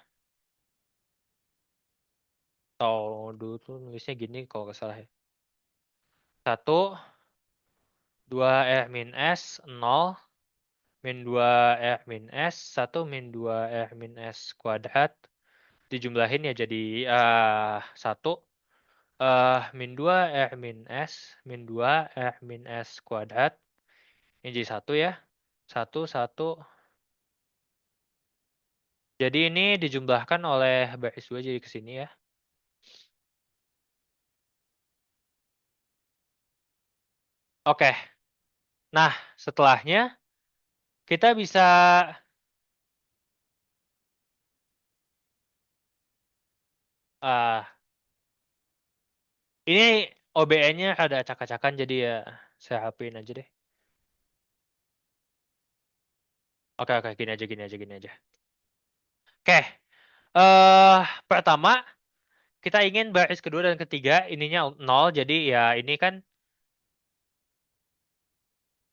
Speaker 1: Atau dulu tuh nulisnya gini kalau nggak salah ya. 1, 2 R-S, 0, min 2 R-S, 1, min 2 R-S kuadrat. Dijumlahin ya jadi 1, min 2 R-S, min 2 R-S kuadrat. Ini jadi 1 ya. 1, 1. Jadi ini dijumlahkan oleh baris 2 jadi ke sini ya. Oke. Nah, setelahnya kita bisa ah ini OBN-nya ada acak-acakan jadi ya saya HP-in aja deh. Oke, oke, gini aja, gini aja. Oke, pertama kita ingin baris kedua dan ketiga ininya nol, jadi ya ini kan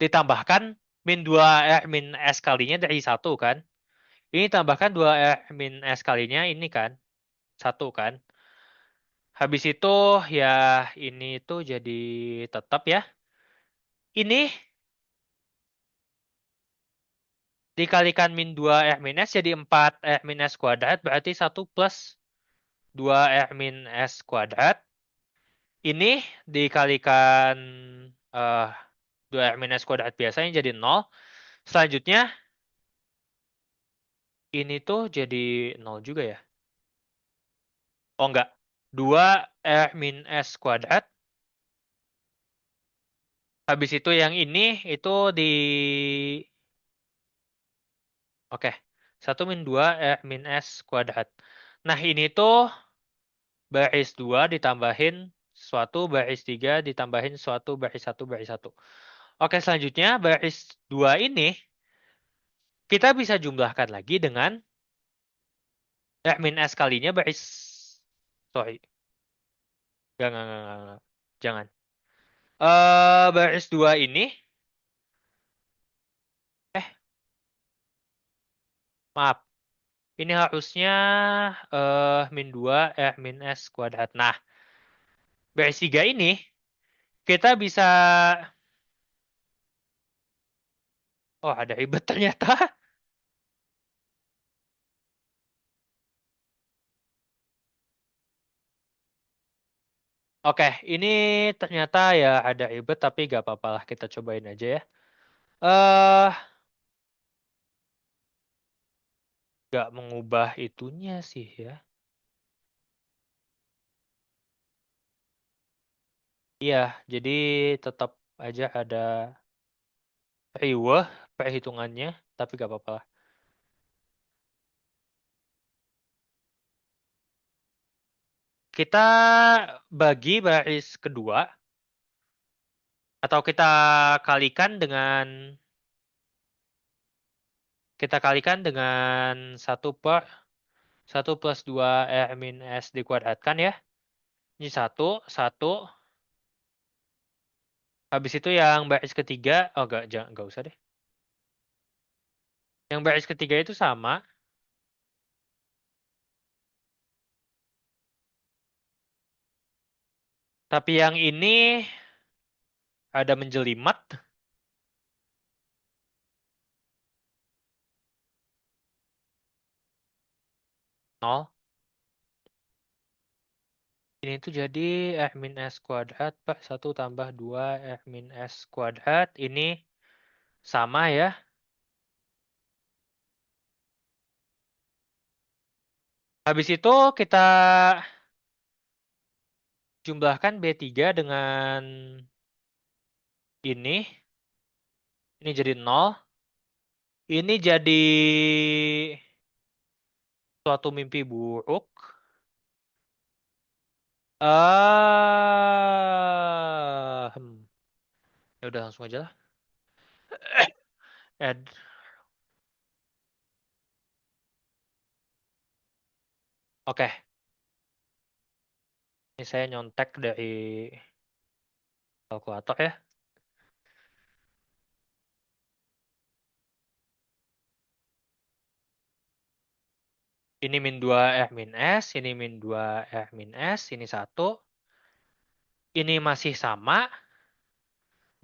Speaker 1: ditambahkan min 2 min S kalinya dari satu kan. Ini tambahkan 2 min S kalinya ini kan, satu kan. Habis itu ya ini tuh jadi tetap ya. Ini dikalikan min 2 min S jadi 4 min S kuadrat berarti satu plus 2 min S kuadrat. Ini dikalikan eh 2 min S kuadrat biasanya jadi nol. Selanjutnya ini tuh jadi nol juga ya. Oh enggak. 2 min S kuadrat. Habis itu yang ini itu di oke. Satu min 2 min S kuadrat. Nah, ini tuh baris 2 ditambahin suatu baris 3 ditambahin suatu baris satu baris satu. Oke, selanjutnya baris 2 ini kita bisa jumlahkan lagi dengan min S kalinya baris sorry. Enggak. Jangan. Baris 2 ini eh maaf. Ini harusnya min 2 min S kuadrat. Nah, baris 3 ini kita bisa oh ada ribet ternyata. Oke, ini ternyata ya ada ribet tapi gak apa-apa lah kita cobain aja ya. Eh, gak mengubah itunya sih ya. Iya, jadi tetap aja ada riweh perhitungannya, tapi gak apa-apa lah. Kita bagi baris kedua atau kalikan dengan kita kalikan dengan satu plus 2 min S dikuadratkan ya. Ini satu. Habis itu yang baris ketiga, oh enggak usah deh. Yang baris ketiga itu sama, tapi yang ini ada menjelimet, nol. Ini tuh jadi min S kuadrat per 1 tambah 2 min S kuadrat. Ini sama ya. Habis itu kita jumlahkan B3 dengan ini. Ini jadi nol. Ini jadi suatu mimpi buruk. Ya udah langsung aja lah. Add. Oke, ini saya nyontek dari kalkulator ya. Ini min 2 min S, ini min 2 min S, ini satu. Ini masih sama.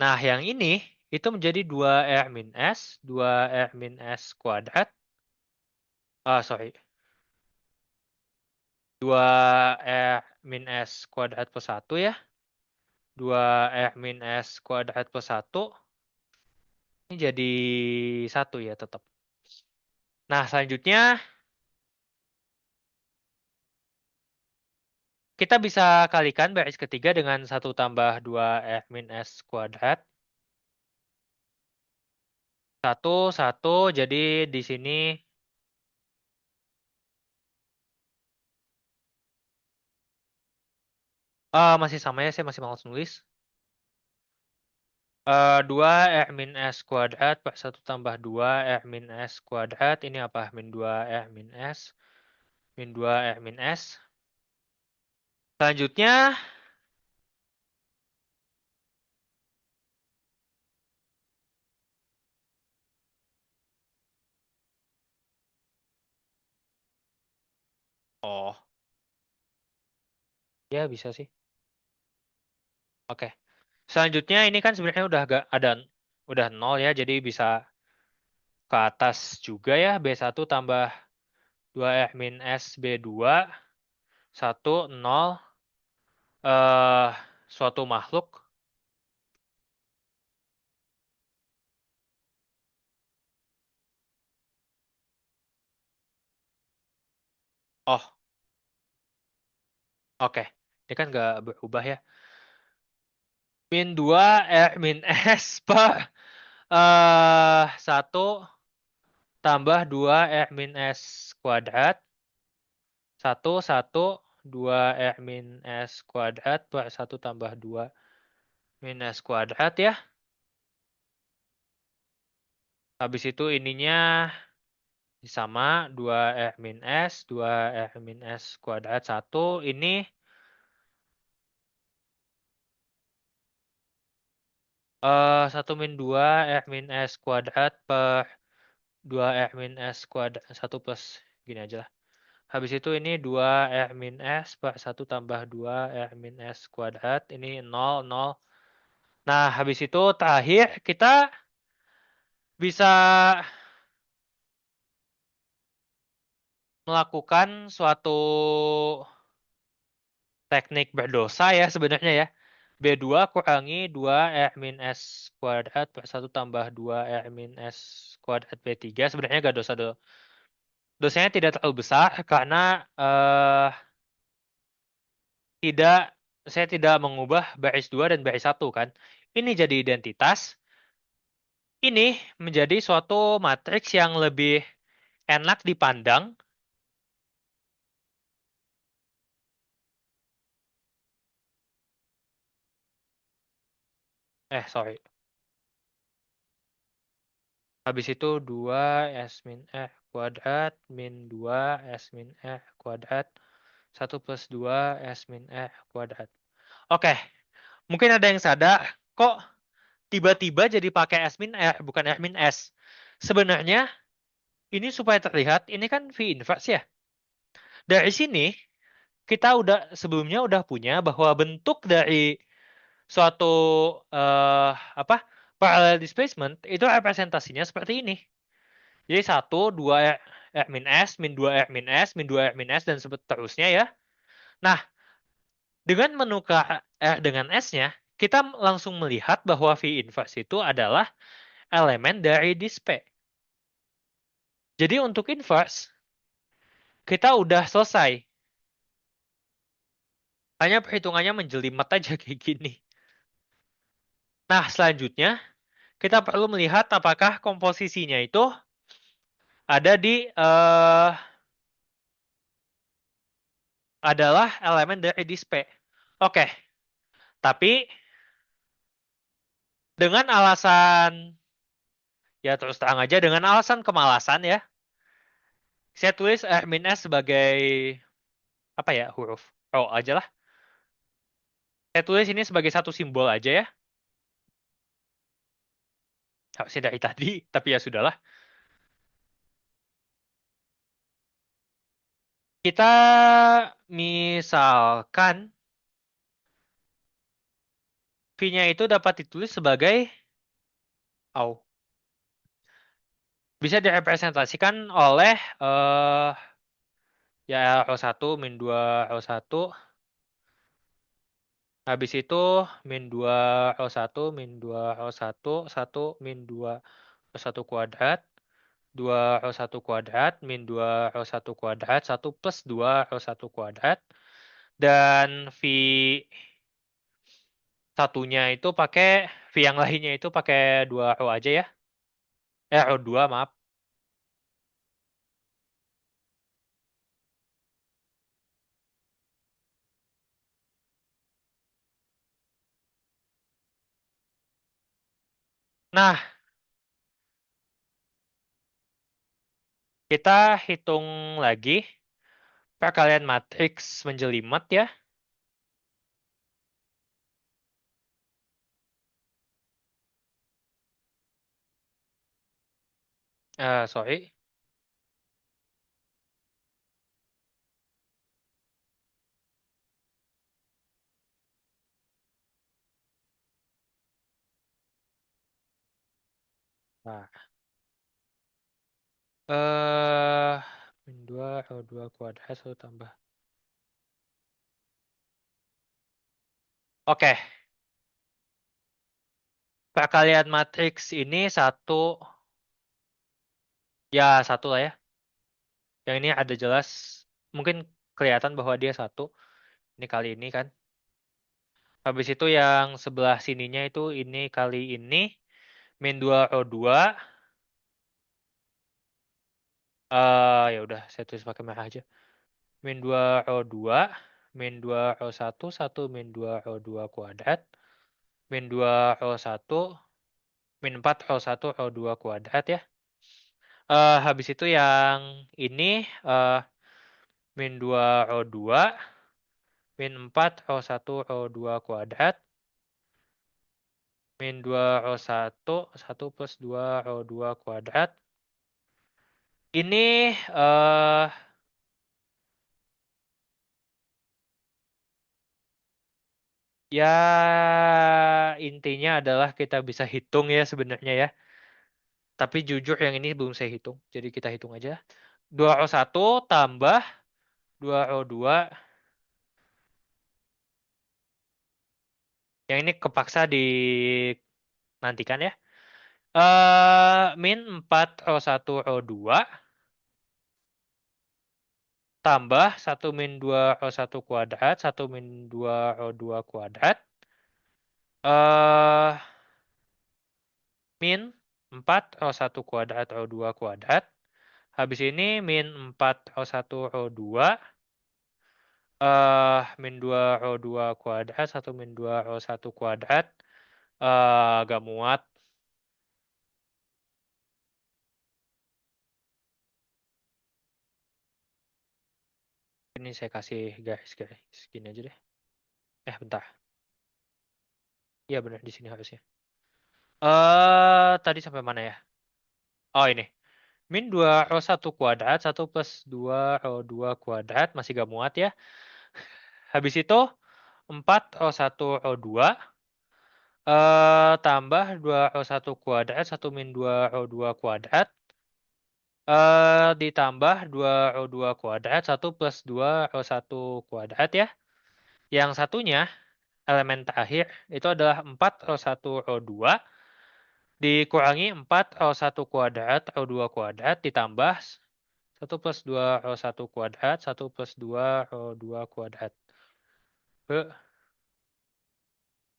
Speaker 1: Nah, yang ini itu menjadi 2 min S, 2 min S kuadrat. Ah, sorry. 2 min S kuadrat plus 1 ya. 2 min S kuadrat plus 1. Ini jadi satu ya tetap. Nah, selanjutnya kita bisa kalikan baris ketiga dengan satu tambah 2 min S kuadrat. Satu, satu. Jadi di sini masih sama ya, saya masih malas nulis. 2 R min S kuadrat per 1 tambah 2 R min S kuadrat. Ini apa? Min 2 R min S. Min 2 R min S. Selanjutnya, oh, ya bisa sih. Oke. Selanjutnya ini kan sebenarnya udah gak ada, udah nol ya, jadi bisa ke atas juga ya. B1 tambah 2 R min S B2. 1, 0. eh Suatu makhluk. Oh, oke. Ini kan nggak berubah ya. Min 2 R min S per 1 tambah 2 R min S kuadrat. 1, 1, 2 R min S kuadrat per 1 tambah 2 min S kuadrat ya. Habis itu ininya sama 2 R min S, 2 R min S kuadrat 1. Ini 1 min 2 R min S kuadrat per 2 R min S kuadrat 1 plus gini aja lah. Habis itu ini 2 R min S per 1 tambah 2 R min S kuadrat. Ini 0, 0. Nah, habis itu terakhir kita bisa melakukan suatu teknik berdosa ya sebenarnya ya. B2 kurangi 2 R min S kuadrat per 1 tambah 2 R min S kuadrat B3. Sebenarnya gak dosa dosanya tidak terlalu besar karena tidak saya tidak mengubah baris 2 dan baris 1 kan. Ini jadi identitas. Ini menjadi suatu matriks yang lebih enak dipandang. Sorry. Habis itu 2 S min R kuadrat min 2 S min R kuadrat 1 plus 2 S min R kuadrat. Oke, mungkin ada yang sadar, kok tiba-tiba jadi pakai S min R, bukan R min S. Sebenarnya, ini supaya terlihat, ini kan V inverse ya. Dari sini, kita udah sebelumnya udah punya bahwa bentuk dari suatu apa parallel displacement itu representasinya seperti ini. Jadi 1, 2 R min S, min 2 R min S, min 2 R min S, dan seterusnya ya. Nah, dengan menukar R dengan S-nya, kita langsung melihat bahwa V inverse itu adalah elemen dari dispe. Jadi untuk inverse, kita udah selesai. Hanya perhitungannya menjelimet aja kayak gini. Nah, selanjutnya, kita perlu melihat apakah komposisinya itu ada di adalah elemen dari dispe. Oke, tapi dengan alasan ya terus terang aja dengan alasan kemalasan ya, saya tulis R min S sebagai apa ya huruf O aja lah. Saya tulis ini sebagai satu simbol aja ya. Harusnya dari tadi, tapi ya sudahlah. Kita misalkan V-nya itu dapat ditulis sebagai O. Bisa direpresentasikan oleh ya O1 min 2 O1. Habis itu min 2 O1 min 2 O1 1 min 2 O1 kuadrat 2 O1 kuadrat min 2 O1 kuadrat 1 plus 2 O1 kuadrat, dan V satunya itu pakai V yang lainnya itu pakai 2 O aja ya. O2, maaf. Nah, kita hitung lagi perkalian matriks menjelimet ya. Sorry. Nah, eh min 2 O2 kuadrat satu tambah. Oke, perkalian matriks ini satu, ya satu lah ya. Yang ini ada jelas, mungkin kelihatan bahwa dia satu. Ini kali ini kan. Habis itu yang sebelah sininya itu ini kali ini. Min 2 O2. Ya udah, saya tulis pakai merah aja. Min 2 O2. Min 2 O1. 1 min 2 O2 kuadrat. Min 2 O1. Min 4 O1 O2 kuadrat ya. Habis itu yang ini eh, min 2 O2 min 4 O1 O2 kuadrat min 2 O1 1 plus 2 O2 kuadrat. Ini ya intinya adalah kita bisa hitung ya sebenarnya ya. Tapi jujur yang ini belum saya hitung. Jadi kita hitung aja. 2O1 tambah 2O2. Yang ini kepaksa dinantikan ya. Min 4O1O2 tambah 1 min 2O1 kuadrat, 1 min 2O2 kuadrat, eh min 4O1 kuadrat O2 kuadrat. Habis ini min 4O1O2, min 2O2 kuadrat, 1 min 2O1 kuadrat. Gak muat. Ini saya kasih garis gini aja deh. Bentar. Iya benar di sini harusnya. Tadi sampai mana ya? Oh ini. Min 2O1 kuadrat, 1 plus 2O2 kuadrat, masih gak muat ya. Habis itu 4O1O2, tambah 2O1 kuadrat, 1 min 2O2 kuadrat, ditambah 2O2 kuadrat, 1 plus 2O1 kuadrat ya. Yang satunya, elemen terakhir, itu adalah 4O1O2, dikurangi 4O1 kuadrat, O2 kuadrat, ditambah 1 plus 2 O1 kuadrat, 1 plus 2 O2 kuadrat.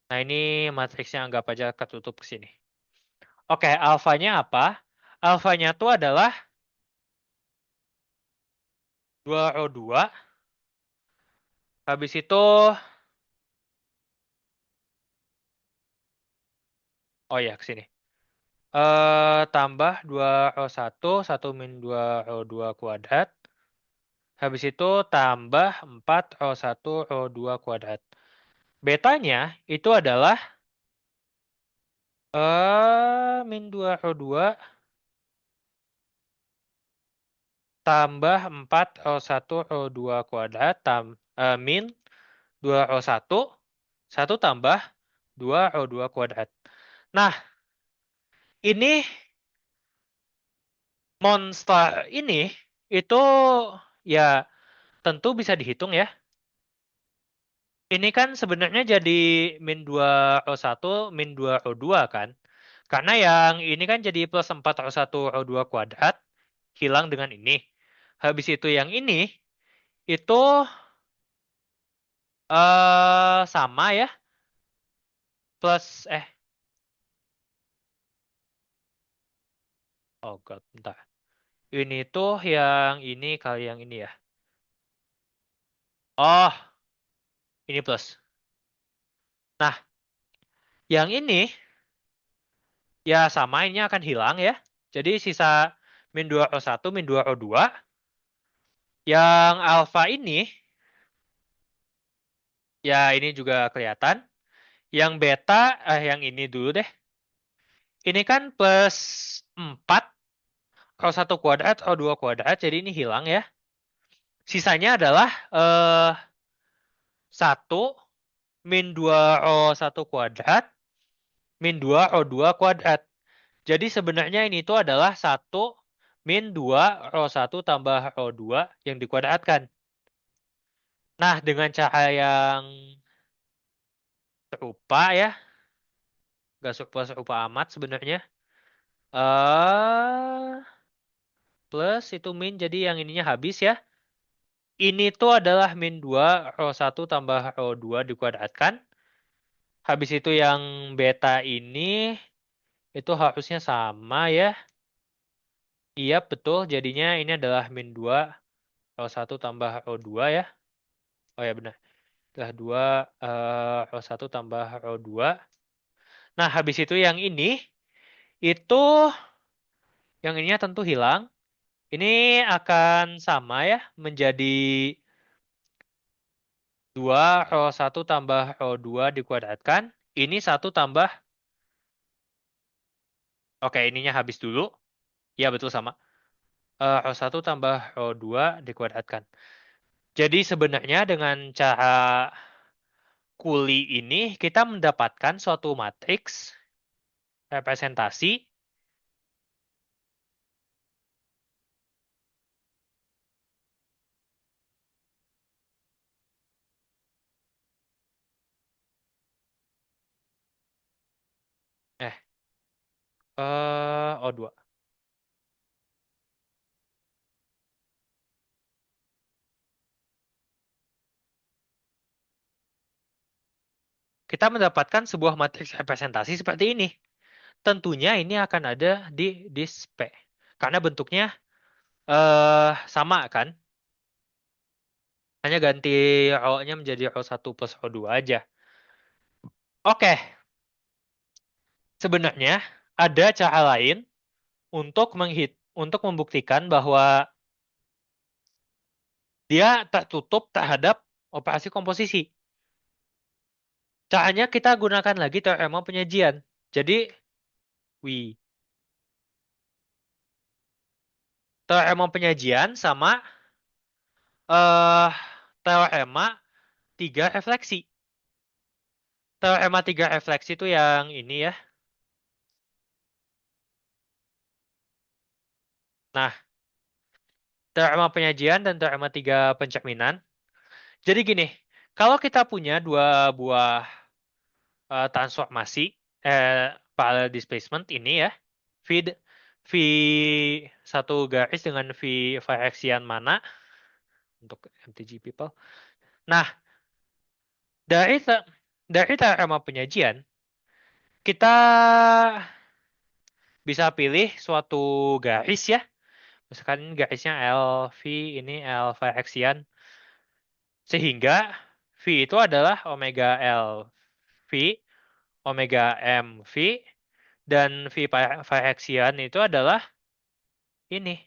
Speaker 1: Nah, ini matriksnya anggap aja ketutup ke sini. Oke, alfanya apa? Alfanya itu adalah 2O2. Habis itu, oh ya, ke sini. Tambah 2O1, 1 min 2O2 kuadrat. Habis itu tambah 4O1O2 kuadrat. Betanya itu adalah min 2O2 tambah 4O1O2 kuadrat min 2O1 1 tambah 2O2 kuadrat. Nah, ini monster ini itu ya tentu bisa dihitung ya. Ini kan sebenarnya jadi min 2O1 min 2O2 kan. Karena yang ini kan jadi plus 4O1O2 kuadrat hilang dengan ini. Habis itu yang ini itu sama ya. Plus Oh God, bentar. Ini tuh yang ini kali yang ini ya. Oh, ini plus. Nah, yang ini ya sama ini akan hilang ya. Jadi sisa min 2O1, min 2O2. Yang alfa ini, ya ini juga kelihatan. Yang beta, yang ini dulu deh. Ini kan plus 4, O1 kuadrat, O2 kuadrat, jadi ini hilang ya. Sisanya adalah 1 min 2O1 kuadrat, min 2O2 kuadrat. Jadi sebenarnya ini tuh adalah 1 min 2O1 tambah O2 yang dikuadratkan. Nah, dengan cara yang serupa ya, nggak serupa-serupa amat sebenarnya. eh Plus itu min, jadi yang ininya habis ya. Ini tuh adalah min 2 Rho1 tambah Rho2 dikuadratkan. Habis itu yang beta ini itu harusnya sama ya. Iya betul, jadinya ini adalah min 2 Rho1 tambah Rho2 ya. Oh ya benar. Adalah 2 Rho1 tambah Rho2. Nah, habis itu yang ini itu yang ininya tentu hilang. Ini akan sama ya, menjadi 2 Rho1 tambah Rho2 dikuadratkan. Ini satu tambah, oke ininya habis dulu. Ya betul sama. Rho1 tambah Rho2 dikuadratkan. Jadi sebenarnya dengan cara kuli ini, kita mendapatkan suatu matriks representasi. Eh, O2. Kita mendapatkan sebuah matriks representasi seperti ini. Tentunya ini akan ada di disk P. Karena bentuknya sama kan? Hanya ganti O-nya menjadi O1 plus O2 aja. Oke, sebenarnya ada cara lain untuk membuktikan bahwa dia tertutup terhadap operasi komposisi. Caranya kita gunakan lagi teorema penyajian. Jadi, wih, teorema penyajian sama eh teorema tiga refleksi. Teorema tiga refleksi itu yang ini ya. Nah, teorema penyajian dan teorema tiga pencerminan. Jadi gini, kalau kita punya dua buah transformasi parallel displacement ini ya, V V satu garis dengan V variaksian mana untuk MTG people. Nah, dari dari teorema penyajian kita bisa pilih suatu garis ya. Misalkan garisnya LV ini L variaksian sehingga V itu adalah omega LV, omega MV dan V variaksian itu adalah ini.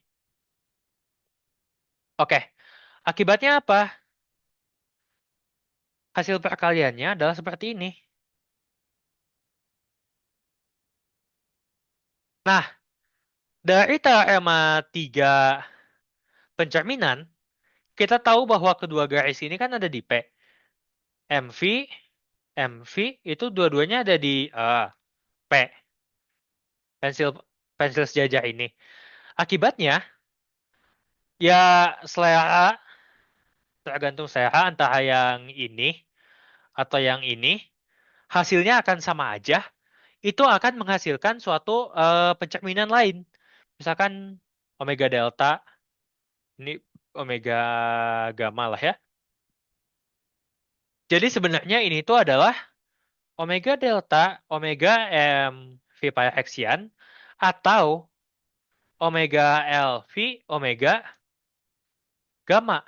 Speaker 1: Oke, akibatnya apa? Hasil perkaliannya adalah seperti ini. Nah, dari teorema tiga pencerminan, kita tahu bahwa kedua garis ini kan ada di P. MV, MV itu dua-duanya ada di P. Pensil pensil sejajar ini. Akibatnya, ya selera tergantung selera antara yang ini atau yang ini, hasilnya akan sama aja. Itu akan menghasilkan suatu pencerminan lain. Misalkan omega delta, ini omega gamma lah ya. Jadi sebenarnya ini tuh adalah omega delta, omega M V pi axian, atau Omega LV, omega, gamma.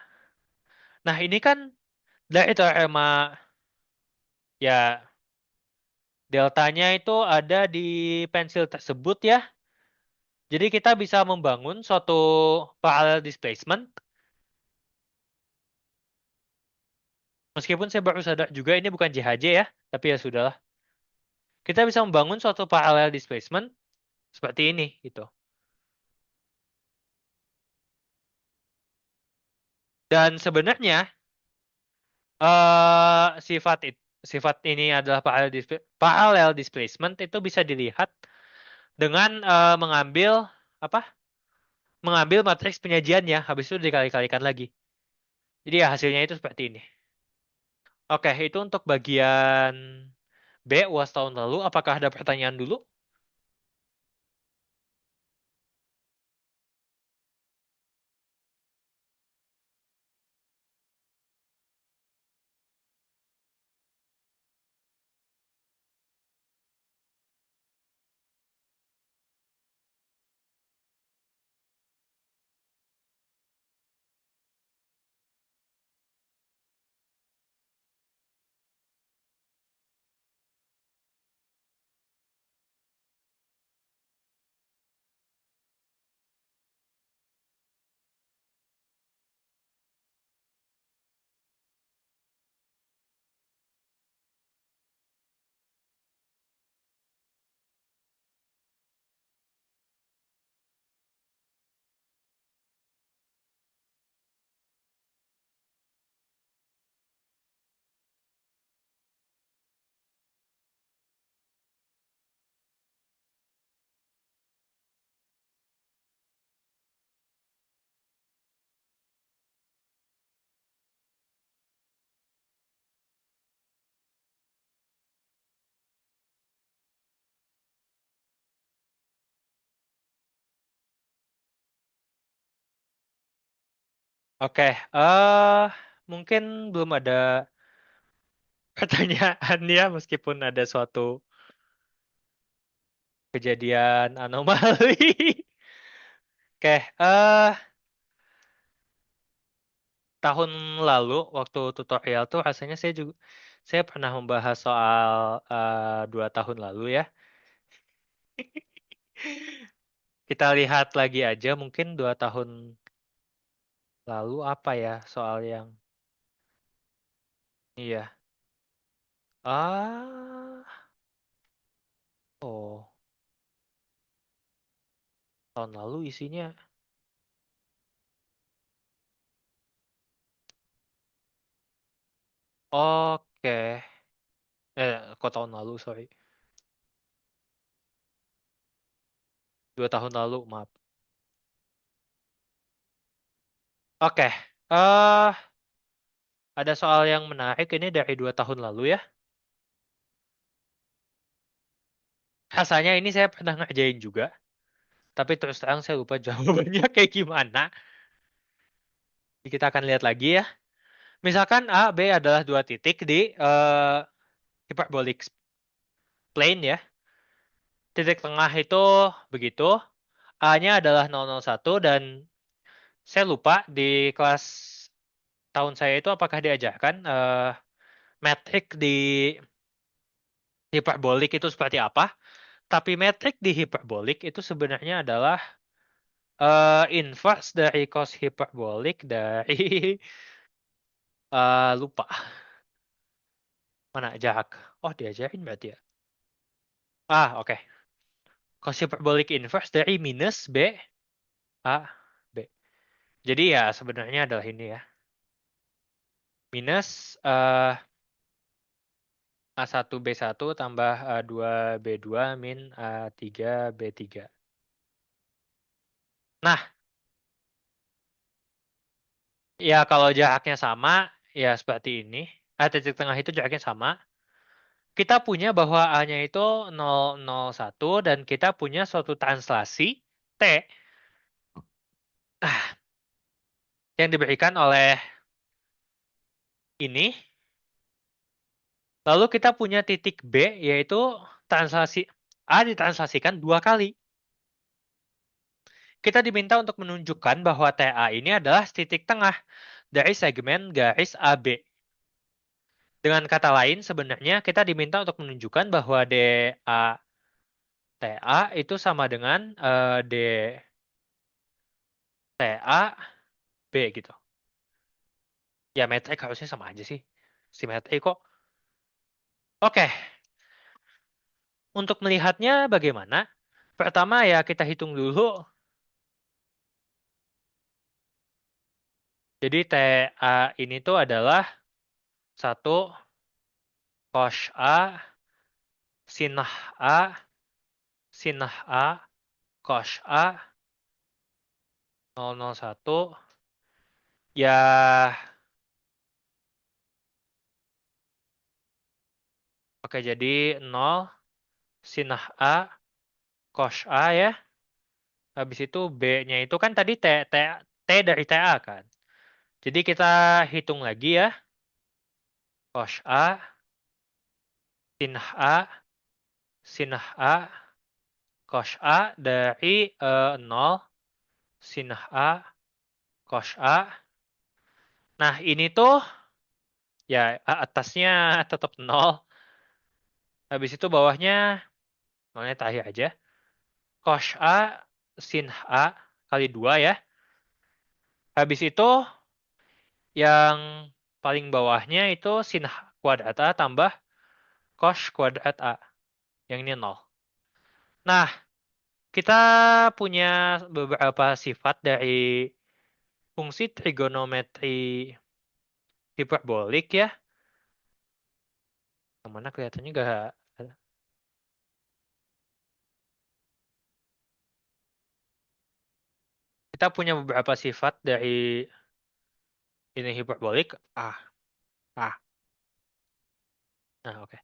Speaker 1: Nah, ini kan dari teorema, ya, deltanya itu ada di pensil tersebut ya. Jadi kita bisa membangun suatu parallel displacement. Meskipun saya baru sadar juga ini bukan JHJ ya, tapi ya sudahlah. Kita bisa membangun suatu parallel displacement seperti ini gitu. Dan sebenarnya sifat ini adalah parallel displacement itu bisa dilihat dengan mengambil apa? Mengambil matriks penyajiannya, habis itu dikali-kalikan lagi. Jadi ya hasilnya itu seperti ini. Oke, itu untuk bagian B UAS tahun lalu. Apakah ada pertanyaan dulu? Oke, mungkin belum ada pertanyaan ya, meskipun ada suatu kejadian anomali. Oke, tahun lalu waktu tutorial tuh rasanya saya pernah membahas soal 2 tahun lalu ya. Kita lihat lagi aja mungkin 2 tahun lalu apa ya soal yang iya. Oh, tahun lalu isinya. Oke, kok tahun lalu sorry. 2 tahun lalu maaf. Oke, ada soal yang menarik ini dari 2 tahun lalu ya. Rasanya ini saya pernah ngerjain juga, tapi terus terang saya lupa jawabannya kayak gimana. Jadi kita akan lihat lagi ya. Misalkan A, B adalah dua titik di hyperbolic plane ya. Titik tengah itu begitu. A-nya adalah 001 dan saya lupa di kelas tahun saya itu apakah diajarkan metrik di hiperbolik itu seperti apa. Tapi metrik di hiperbolik itu sebenarnya adalah inverse dari cos hiperbolik dari lupa mana jarak. Oh diajarin berarti ya. Oke. Cos hiperbolik inverse dari minus B A B. Jadi ya sebenarnya adalah ini ya. Minus A1 B1 tambah A2 B2 min A3 B3. Nah, ya kalau jaraknya sama, ya seperti ini. Titik tengah itu jaraknya sama. Kita punya bahwa A-nya itu 001 dan kita punya suatu translasi T yang diberikan oleh ini. Lalu kita punya titik B yaitu translasi A ditranslasikan 2 kali. kita diminta untuk menunjukkan bahwa TA ini adalah titik tengah dari segmen garis AB. Dengan kata lain, sebenarnya kita diminta untuk menunjukkan bahwa DA TA itu sama dengan DTA B gitu. Ya metrik harusnya sama aja sih. Simetri kok. Oke, untuk melihatnya bagaimana? Pertama ya kita hitung dulu. Jadi TA ini tuh adalah satu cos A, sin A, sin A, cos A, 001. Ya, oke jadi 0 sin A, cos A ya. Habis itu B-nya itu kan tadi T dari TA kan. Jadi kita hitung lagi ya. Cos A, sin A, sin A, cos A dari 0 sin A, cos A. Nah, ini tuh ya atasnya tetap 0. Habis itu bawahnya nolnya terakhir aja. Cos A sin A kali 2 ya. Habis itu yang paling bawahnya itu sin kuadrat A tambah cos kuadrat A. Yang ini 0. Nah, kita punya beberapa sifat dari fungsi trigonometri hiperbolik ya. Yang mana kelihatannya gak. Kita punya beberapa sifat dari ini hiperbolik. Ah. Nah, oke.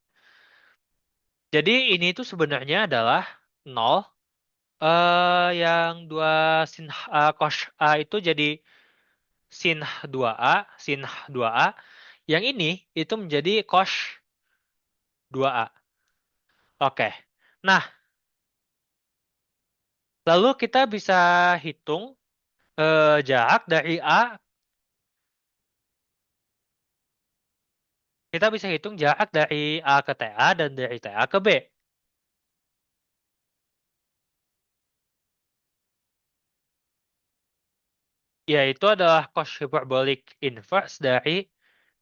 Speaker 1: Jadi ini tuh sebenarnya adalah 0. Yang 2 sin A cos A itu jadi sin 2A, sin 2A. Yang ini itu menjadi cos 2A. Oke. Nah, lalu kita bisa hitung jarak dari A. Kita bisa hitung jarak dari A ke TA dan dari TA ke B. Yaitu adalah cos hyperbolic inverse dari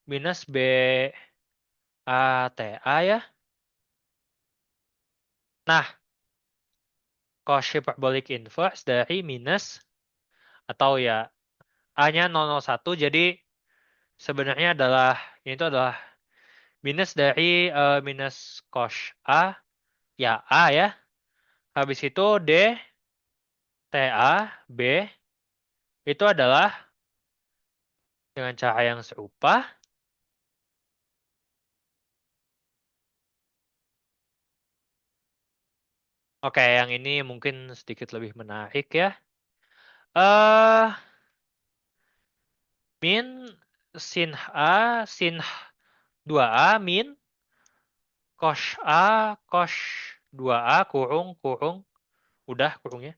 Speaker 1: minus B A TA ya. Nah, cos hyperbolic inverse dari minus atau ya A-nya 001 jadi sebenarnya adalah ini itu adalah minus dari minus cos A ya A ya. Habis itu D TA B itu adalah dengan cara yang serupa. Oke, yang ini mungkin sedikit lebih menarik ya. Eh min sin A sin 2A min cos A cos 2A kurung kurung udah kurungnya.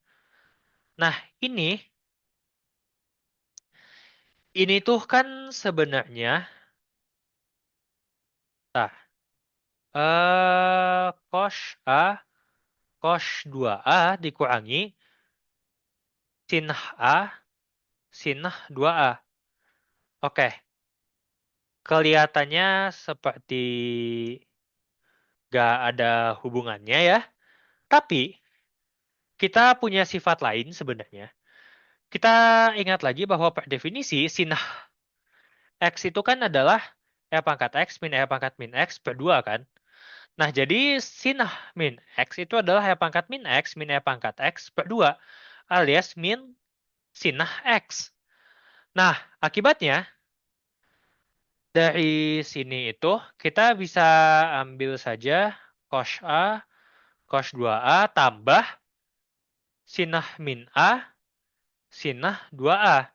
Speaker 1: Nah, ini tuh kan sebenarnya nah cos A cos 2A dikurangi sin A sin 2A. Oke, kelihatannya seperti gak ada hubungannya ya. Tapi kita punya sifat lain sebenarnya. Kita ingat lagi bahwa per definisi sin X itu kan adalah R pangkat X min R pangkat min X per 2 kan. Nah, jadi sin min X itu adalah R pangkat min X min R pangkat X per 2 alias min sin X. Nah, akibatnya dari sini itu kita bisa ambil saja cos A, cos 2A tambah sin min A, sin 2A.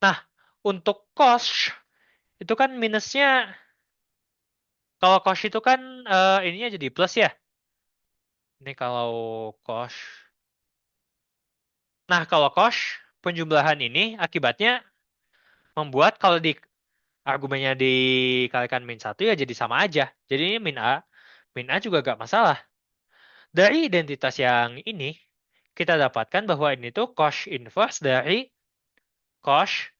Speaker 1: Nah, untuk cos itu kan minusnya kalau cos itu kan ininya jadi plus ya. Ini kalau cosh. Nah, kalau cosh, penjumlahan ini akibatnya membuat kalau di argumennya dikalikan min satu ya jadi sama aja. Jadi ini min A. Min A juga gak masalah. Dari identitas yang ini, kita dapatkan bahwa ini tuh cosh inverse dari cosh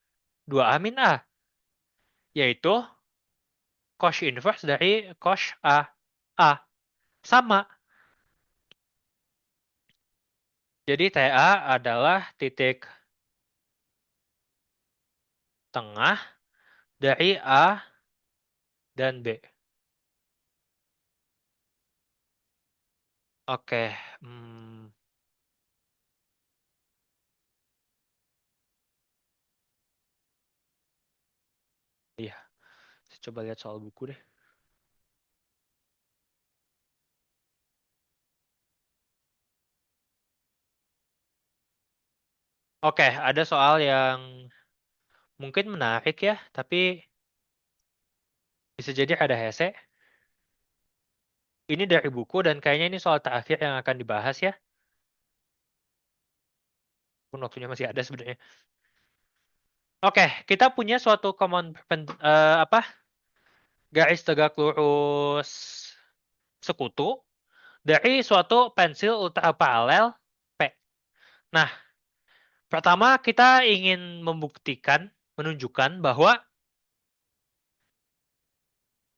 Speaker 1: 2A min A. Yaitu cosh inverse dari cosh A. A. Sama. Jadi TA adalah titik tengah dari A dan B. Oke. Hmm, iya. Saya coba lihat soal buku deh. Oke, ada soal yang mungkin menarik ya, tapi bisa jadi ada hese. Ini dari buku dan kayaknya ini soal terakhir yang akan dibahas ya. Pun waktunya masih ada sebenarnya. Oke, kita punya suatu apa garis tegak lurus sekutu dari suatu pensil ultra paralel P. Nah, pertama kita ingin menunjukkan bahwa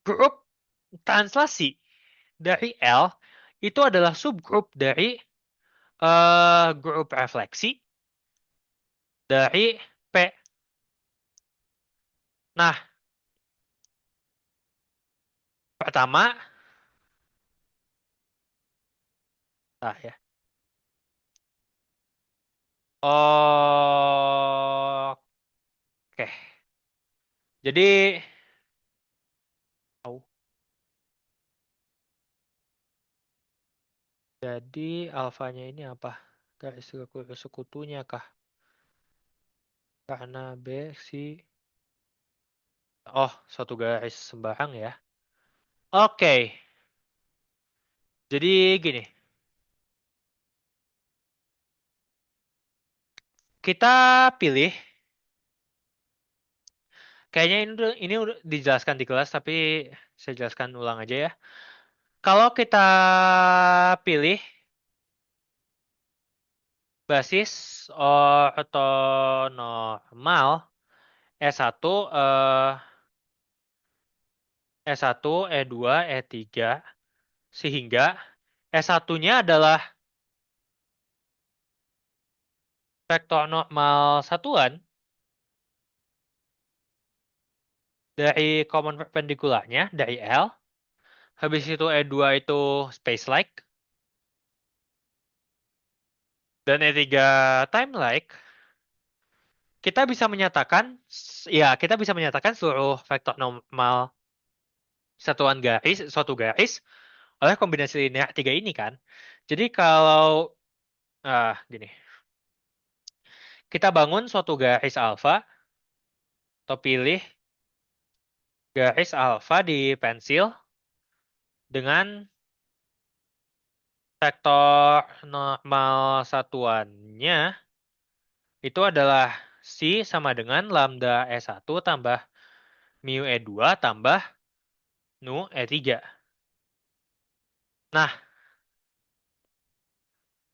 Speaker 1: grup translasi dari L itu adalah subgrup dari grup refleksi dari P. Nah, pertama, nah ya. Oke. Jadi, oh, jadi alfanya ini apa? Garis sekutunya kah? Karena B, si, oh, suatu garis sembarang ya. Oke. Jadi gini, kita pilih. Kayaknya ini udah dijelaskan di kelas, tapi saya jelaskan ulang aja ya. Kalau kita pilih basis ortonormal E1, E1, E2, E3, sehingga S1-nya adalah vektor normal satuan dari common perpendicularnya, dari L. Habis itu E2 itu space-like. Dan E3 time-like. Kita bisa menyatakan seluruh vektor normal suatu garis, oleh kombinasi linear tiga ini kan. Jadi kalau, gini, kita bangun suatu garis alfa, atau pilih garis alfa di pensil dengan vektor normal satuannya itu adalah C sama dengan lambda E1 tambah mu E2 tambah nu E3. Nah,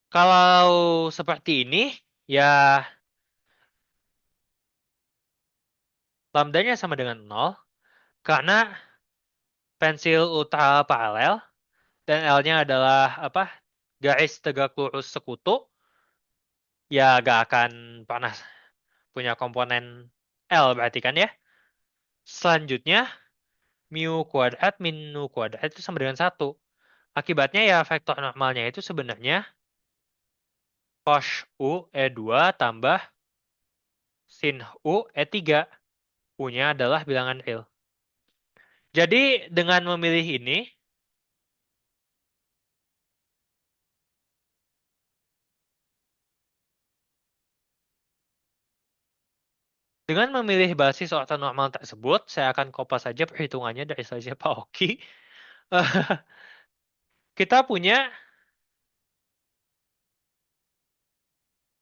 Speaker 1: kalau seperti ini, ya lambdanya sama dengan nol karena pensil ultra paralel dan L-nya adalah apa? Garis tegak lurus sekutu, ya gak akan pernah punya komponen L berarti kan ya. Selanjutnya, mu kuadrat min nu kuadrat itu sama dengan satu. Akibatnya ya vektor normalnya itu sebenarnya cos U E2 tambah sin U E3. U-nya adalah bilangan real. Jadi dengan memilih ini, dengan memilih basis ortonormal tersebut, saya akan kopas saja perhitungannya dari saja Pak Oki. Kita punya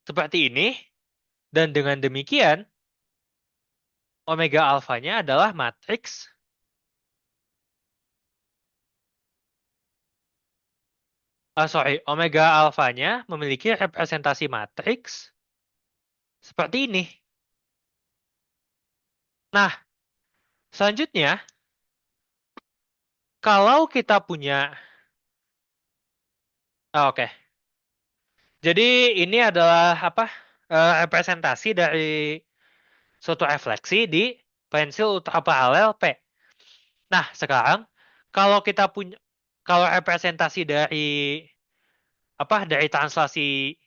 Speaker 1: seperti ini, dan dengan demikian, omega alfanya adalah matriks, omega alfanya memiliki representasi matriks seperti ini. Nah, selanjutnya, kalau kita punya, oke. Jadi ini adalah apa? Representasi dari suatu refleksi di pensil ultraviolet P. Nah, sekarang kalau kita punya, kalau representasi dari apa? Dari translasi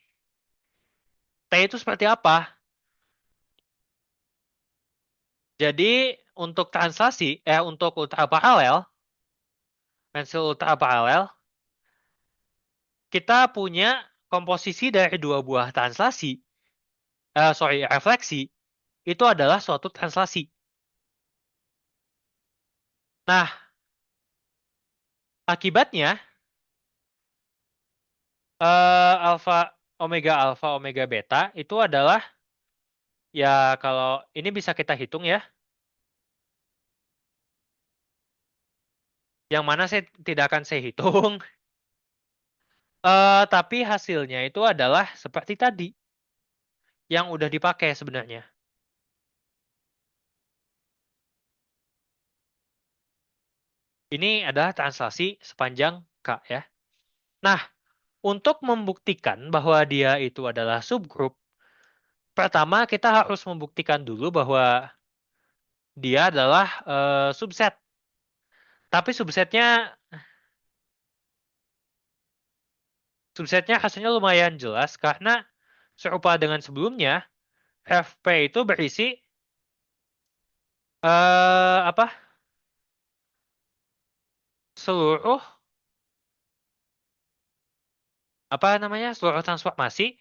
Speaker 1: T itu seperti apa? Jadi untuk ultra paralel, pensil ultra paralel, kita punya komposisi dari dua buah translasi, refleksi, itu adalah suatu translasi. Nah, akibatnya, alfa, alfa, omega, beta, itu adalah, ya kalau ini bisa kita hitung ya, yang mana saya tidak akan saya hitung, tapi hasilnya itu adalah seperti tadi, yang udah dipakai sebenarnya. Ini adalah translasi sepanjang K ya. Nah, untuk membuktikan bahwa dia itu adalah subgrup, pertama kita harus membuktikan dulu bahwa dia adalah subset. Tapi subsetnya hasilnya lumayan jelas karena serupa dengan sebelumnya, FP itu berisi apa? Seluruh apa namanya? Seluruh transformasi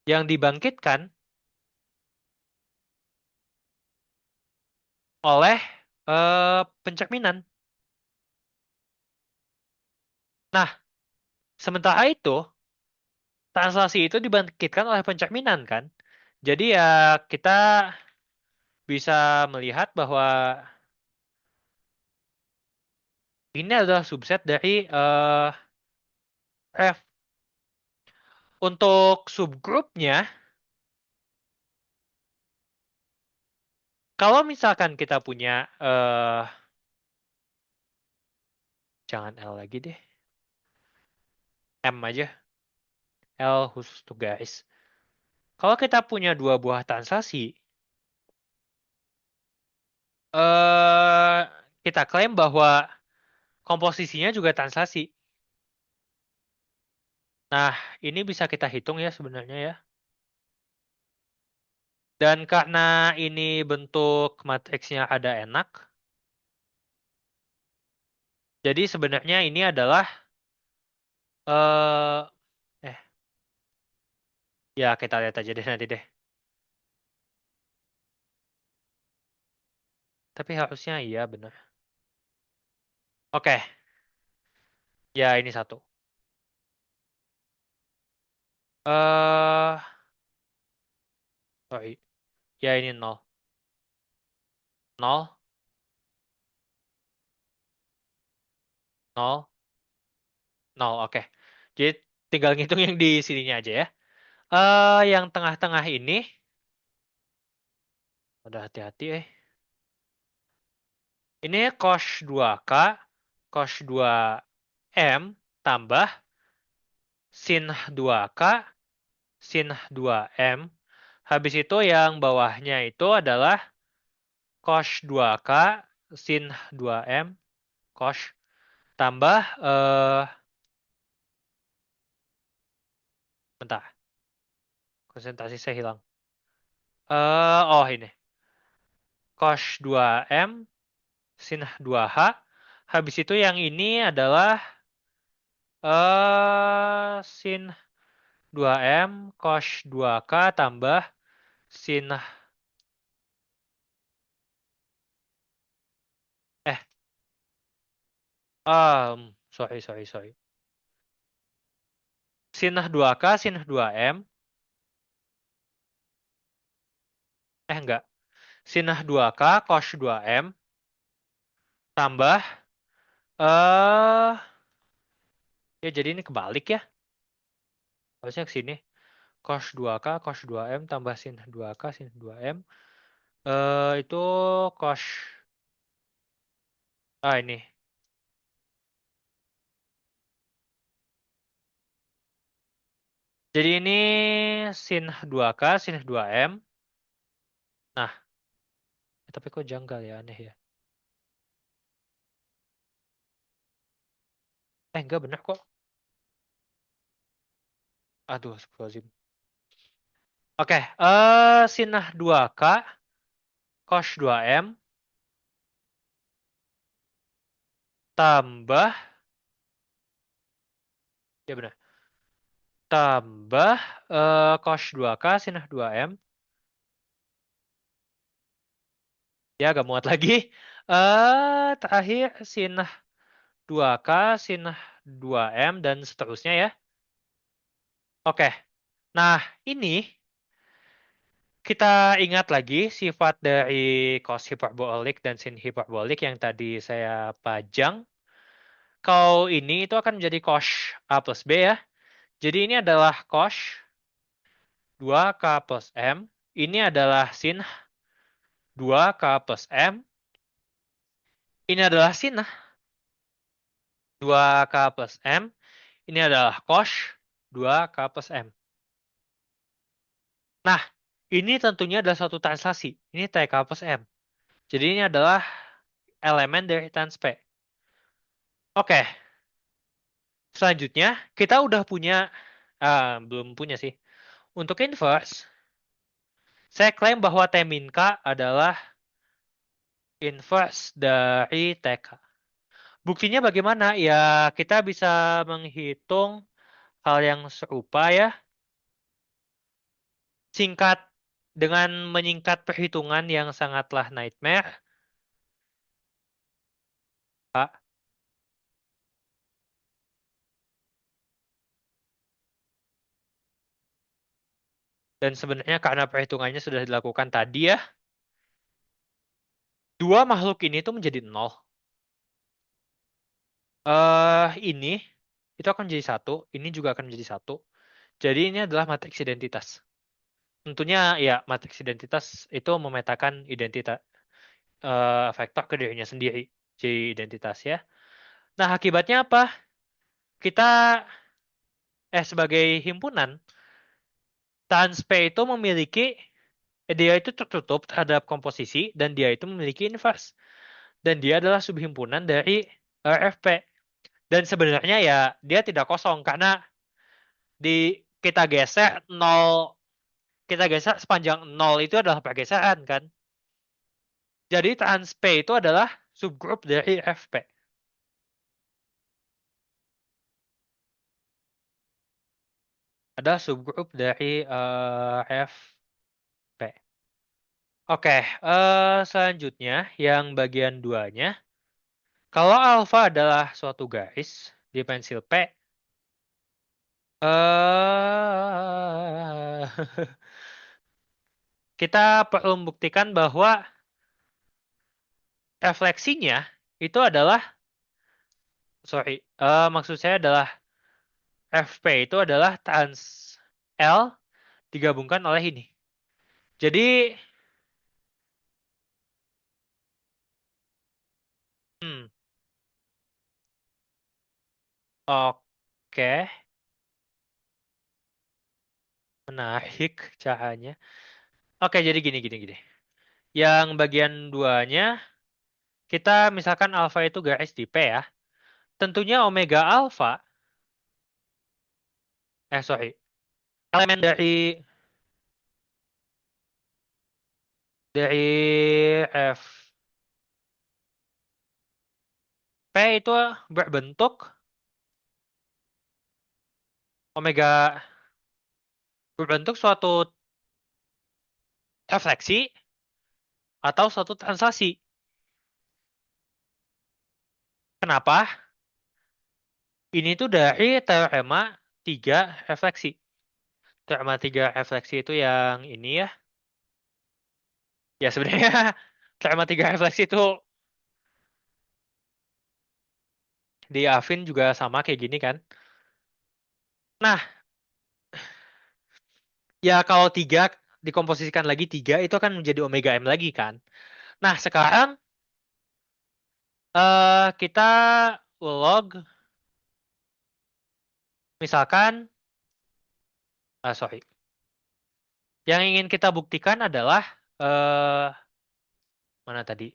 Speaker 1: yang dibangkitkan oleh pencerminan. Nah, sementara itu translasi itu dibangkitkan oleh pencerminan kan. Jadi ya kita bisa melihat bahwa ini adalah subset dari F. Untuk subgrupnya, kalau misalkan kita punya jangan L lagi deh, M aja, L khusus tuh guys. Kalau kita punya dua buah translasi, eh kita klaim bahwa komposisinya juga translasi. Nah, ini bisa kita hitung ya sebenarnya ya. Dan karena ini bentuk matriksnya ada enak, jadi sebenarnya ini adalah eh eh ya kita lihat aja deh nanti deh. Tapi harusnya iya benar. Oke, ya ini satu. Sorry. Ya ini nol. Nol, nol, nol. Oke. Jadi tinggal ngitung yang di sininya aja ya. Yang tengah-tengah ini, udah hati-hati Ini cos 2K, cos 2M tambah sin 2K, sin 2M. Habis itu yang bawahnya itu adalah cos 2K, sin 2M, cos tambah bentar, konsentrasi saya hilang. Oh ini. Cos 2M, sin 2H. Habis itu yang ini adalah sin 2M, cos 2K tambah sin eh sorry sorry sorry. Sinah 2K, sinah 2M. Enggak. Sinah 2K, cos 2M. Tambah. Ya jadi ini kebalik ya. Harusnya ke sini. Cos 2K, cos 2M tambah sinah 2K, sinah 2M. Itu cos. Ini. Jadi ini sin 2K, sin 2M. Nah, tapi kok janggal ya, aneh ya. Enggak benar kok. Aduh, astagfirullahaladzim. Oke, sin 2K, cos 2M, tambah, ya benar, tambah cos 2K, sin 2M. Ya, agak muat lagi. Terakhir, sin 2K, sin 2M, dan seterusnya ya. Oke, nah ini kita ingat lagi sifat dari cos hiperbolik dan sin hiperbolik yang tadi saya pajang. Kalau ini itu akan menjadi cos A plus B ya. Jadi ini adalah cos 2K plus M. Ini adalah sin 2K plus M. Ini adalah sin 2K plus M. Ini adalah cos 2K plus M. Nah, ini tentunya adalah suatu translasi. Ini TK plus M. Jadi ini adalah elemen dari trans P. Oke, selanjutnya kita udah punya, belum punya sih. Untuk inverse, saya klaim bahwa T min K adalah inverse dari TK. Buktinya bagaimana? Ya, kita bisa menghitung hal yang serupa ya. Singkat dengan menyingkat perhitungan yang sangatlah nightmare. Pak. Dan sebenarnya karena perhitungannya sudah dilakukan tadi ya, dua makhluk ini tuh menjadi nol. Ini itu akan menjadi satu, ini juga akan menjadi satu. Jadi ini adalah matriks identitas. Tentunya ya matriks identitas itu memetakan identitas vektor ke dirinya sendiri, jadi identitas ya. Nah, akibatnya apa? Kita sebagai himpunan, Transp itu memiliki dia itu tertutup terhadap komposisi dan dia itu memiliki inverse. Dan dia adalah subhimpunan dari RFP. Dan sebenarnya ya dia tidak kosong karena di kita geser nol, kita geser sepanjang nol itu adalah pergeseran kan. Jadi trans P itu adalah subgrup dari FP. Ada subgrup dari FP. Oke, selanjutnya yang bagian duanya. Kalau alfa adalah suatu garis di pensil P, kita perlu membuktikan bahwa refleksinya itu adalah, sorry, maksud saya adalah FP itu adalah trans L digabungkan oleh ini. Jadi, hmm, oke, menarik caranya. Oke, jadi gini, gini, gini. Yang bagian duanya, kita misalkan alfa itu garis di P ya. Tentunya omega alfa, sorry, elemen dari F P itu berbentuk omega, berbentuk suatu refleksi atau suatu translasi. Kenapa? Ini tuh dari teorema tiga refleksi. Teorema tiga refleksi itu yang ini ya. Ya sebenarnya teorema tiga refleksi itu di Afin juga sama kayak gini kan. Nah, ya kalau tiga dikomposisikan lagi tiga itu akan menjadi omega m lagi kan. Nah, sekarang kita log misalkan sorry. Yang ingin kita buktikan adalah eh mana tadi?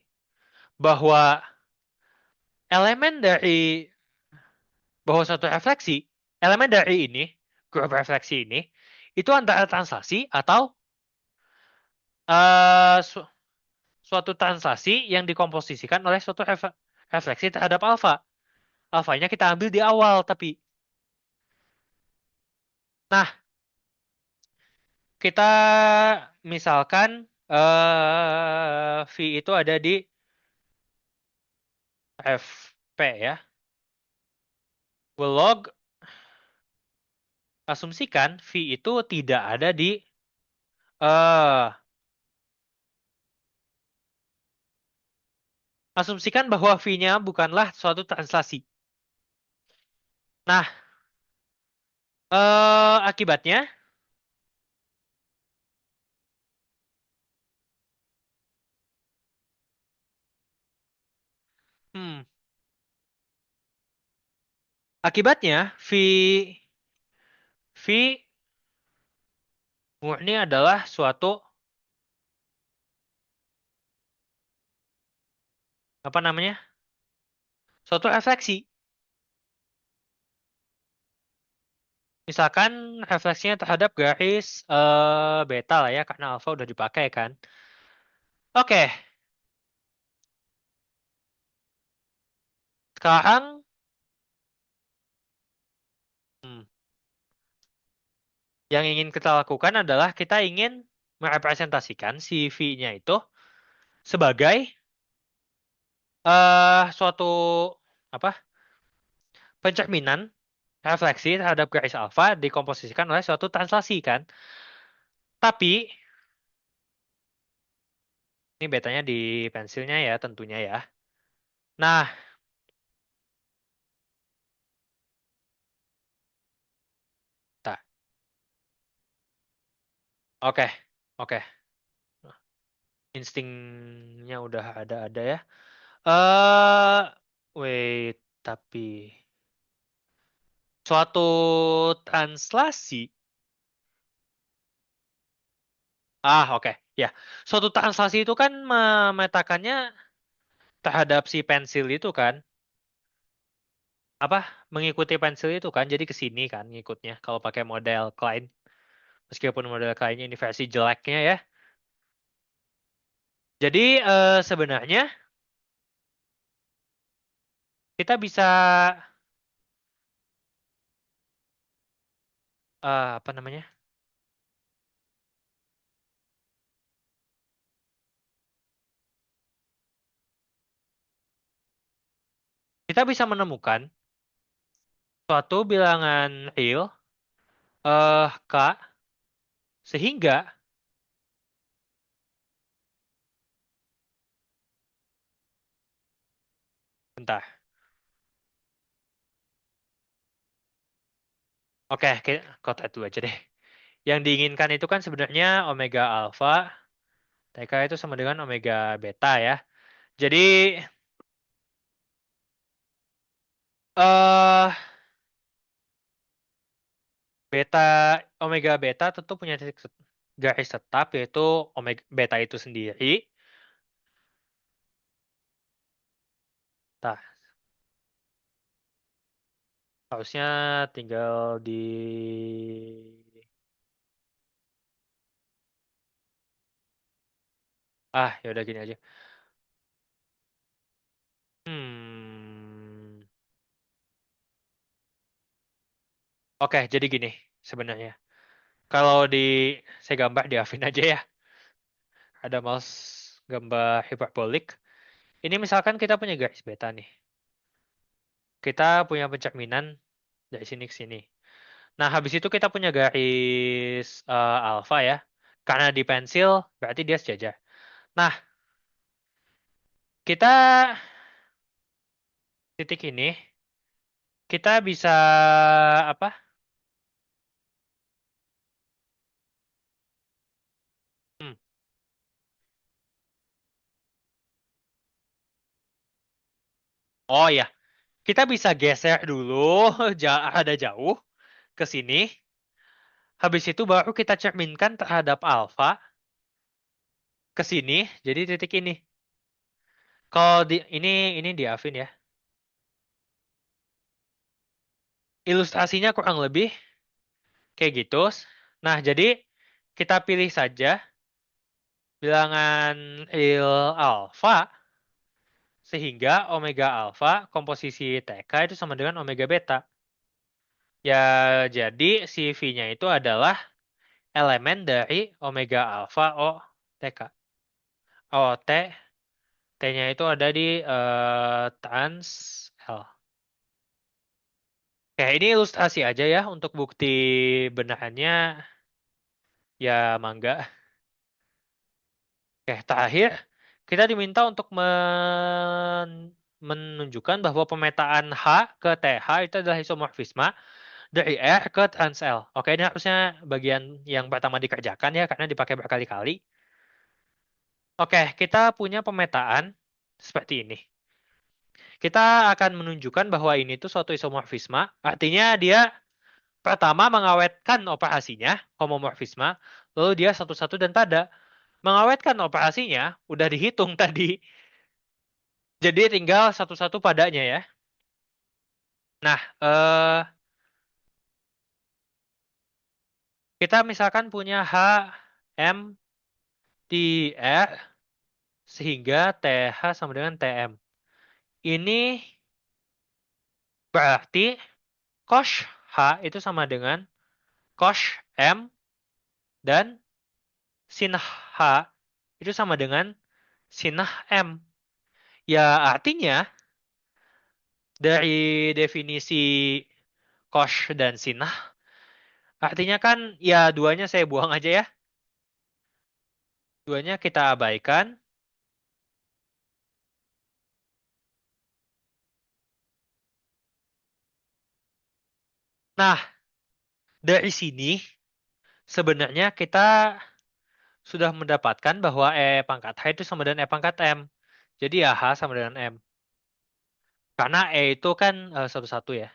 Speaker 1: Bahwa elemen dari bahwa suatu refleksi, elemen dari ini, grup refleksi ini, itu antara translasi atau eh suatu translasi yang dikomposisikan oleh suatu refleksi terhadap alfa. Alfanya kita ambil di awal, tapi nah kita misalkan V itu ada di FP ya. We'll log asumsikan V itu tidak ada di eh asumsikan bahwa V-nya bukanlah suatu translasi. Nah, akibatnya, hmm, akibatnya V murni adalah suatu apa namanya? Suatu refleksi. Misalkan refleksinya terhadap garis beta lah ya, karena alfa udah dipakai kan. Oke, sekarang hmm, yang ingin kita lakukan adalah kita ingin merepresentasikan si V-nya itu sebagai suatu apa pencerminan refleksi terhadap garis alfa dikomposisikan oleh suatu translasi kan. Tapi ini betanya di pensilnya ya tentunya ya. Nah, tak. Oke, oke. Instingnya udah ada ya. Wait, tapi suatu translasi. Oke. Ya. Suatu translasi itu kan memetakannya terhadap si pensil itu kan. Apa? Mengikuti pensil itu kan. Jadi ke sini kan ngikutnya kalau pakai model Klein. Meskipun model Kleinnya ini versi jeleknya ya. Jadi sebenarnya kita bisa apa namanya? Kita bisa menemukan suatu bilangan real K sehingga bentar. Oke, kota itu aja deh. Yang diinginkan itu kan sebenarnya omega alpha, TK itu sama dengan omega beta ya. Jadi eh beta omega beta tentu punya titik garis tetap yaitu omega beta itu sendiri. Nah, harusnya tinggal di ya udah gini aja. Hmm. Oke, jadi gini sebenarnya. Kalau saya gambar di Afin aja ya. Ada mouse gambar hiperbolik. Ini misalkan kita punya garis beta nih. Kita punya pencerminan dari sini ke sini. Nah, habis itu kita punya garis alfa ya. Karena di pensil, berarti dia sejajar. Nah, kita titik ini, kita bisa apa? Hmm. Oh ya, kita bisa geser dulu, ada jauh ke sini. Habis itu baru kita cerminkan terhadap alfa ke sini, jadi titik ini. Kalau di ini di Avin ya. Ilustrasinya kurang lebih kayak gitu. Nah, jadi kita pilih saja bilangan real alfa sehingga omega alfa komposisi TK itu sama dengan omega beta. Ya, jadi si V-nya itu adalah elemen dari omega alfa O TK. O T, T-nya itu ada di trans L. Ya, ini ilustrasi aja ya untuk bukti benarannya ya mangga. Oke, terakhir kita diminta untuk menunjukkan bahwa pemetaan H ke TH itu adalah isomorfisme dari R ke trans L. Oke, ini harusnya bagian yang pertama dikerjakan ya karena dipakai berkali-kali. Oke, kita punya pemetaan seperti ini. Kita akan menunjukkan bahwa ini tuh suatu isomorfisme, artinya dia pertama mengawetkan operasinya, homomorfisme, lalu dia satu-satu dan pada. Mengawetkan operasinya udah dihitung tadi. Jadi tinggal satu-satu padanya ya. Nah, kita misalkan punya H, M, di R, sehingga TH sama dengan TM. Ini berarti cos H itu sama dengan cos M dan sin H itu sama dengan sin M. Ya artinya dari definisi cos dan sin artinya kan ya duanya saya buang aja ya. Duanya kita abaikan. Nah, dari sini sebenarnya kita sudah mendapatkan bahwa E pangkat H itu sama dengan E pangkat M. Jadi ya H sama dengan M. Karena E itu kan satu-satu ya.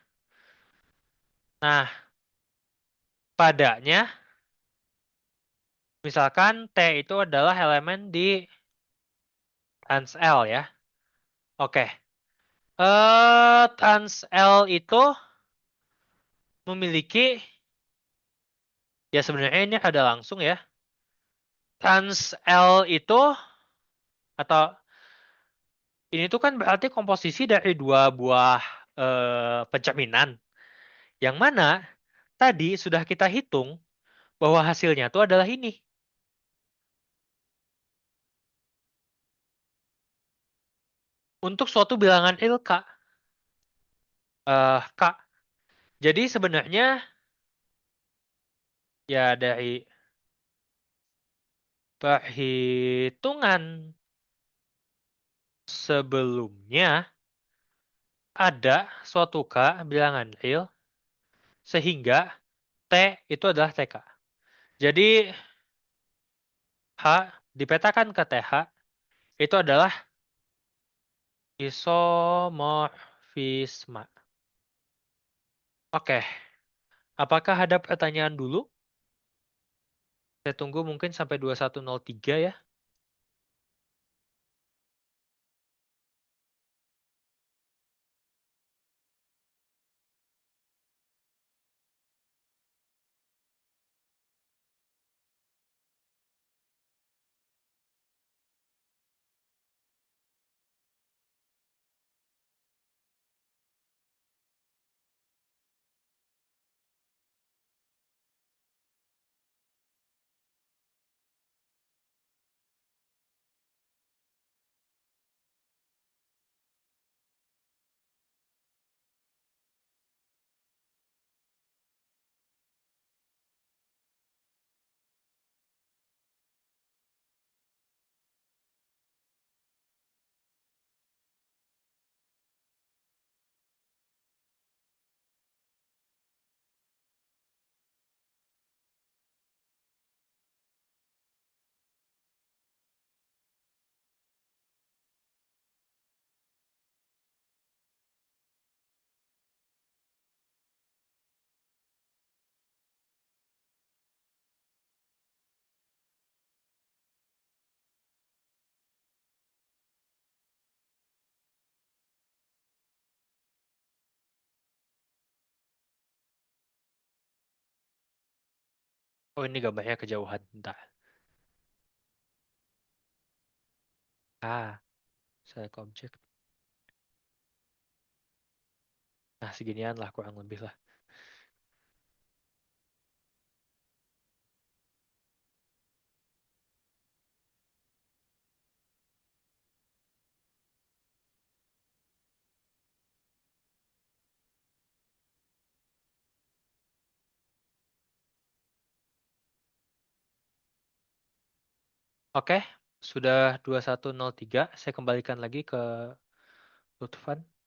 Speaker 1: Nah, padanya misalkan T itu adalah elemen di trans L ya. Oke. Trans L itu memiliki ya sebenarnya ini ada langsung ya. Trans L itu atau ini tuh kan berarti komposisi dari dua buah pencerminan. Yang mana tadi sudah kita hitung bahwa hasilnya itu adalah ini. Untuk suatu bilangan real K. K. Jadi sebenarnya ya dari perhitungan sebelumnya ada suatu K bilangan real sehingga T itu adalah TK. Jadi H dipetakan ke TH itu adalah isomorfisme. Oke, apakah ada pertanyaan dulu? Saya tunggu mungkin sampai 2103 ya. Oh, ini gambarnya kejauhan. Bentar. Ah, select object. Nah, seginian lah kurang lebih lah. Oke, sudah 2103. Saya kembalikan lagi ke Lutfan.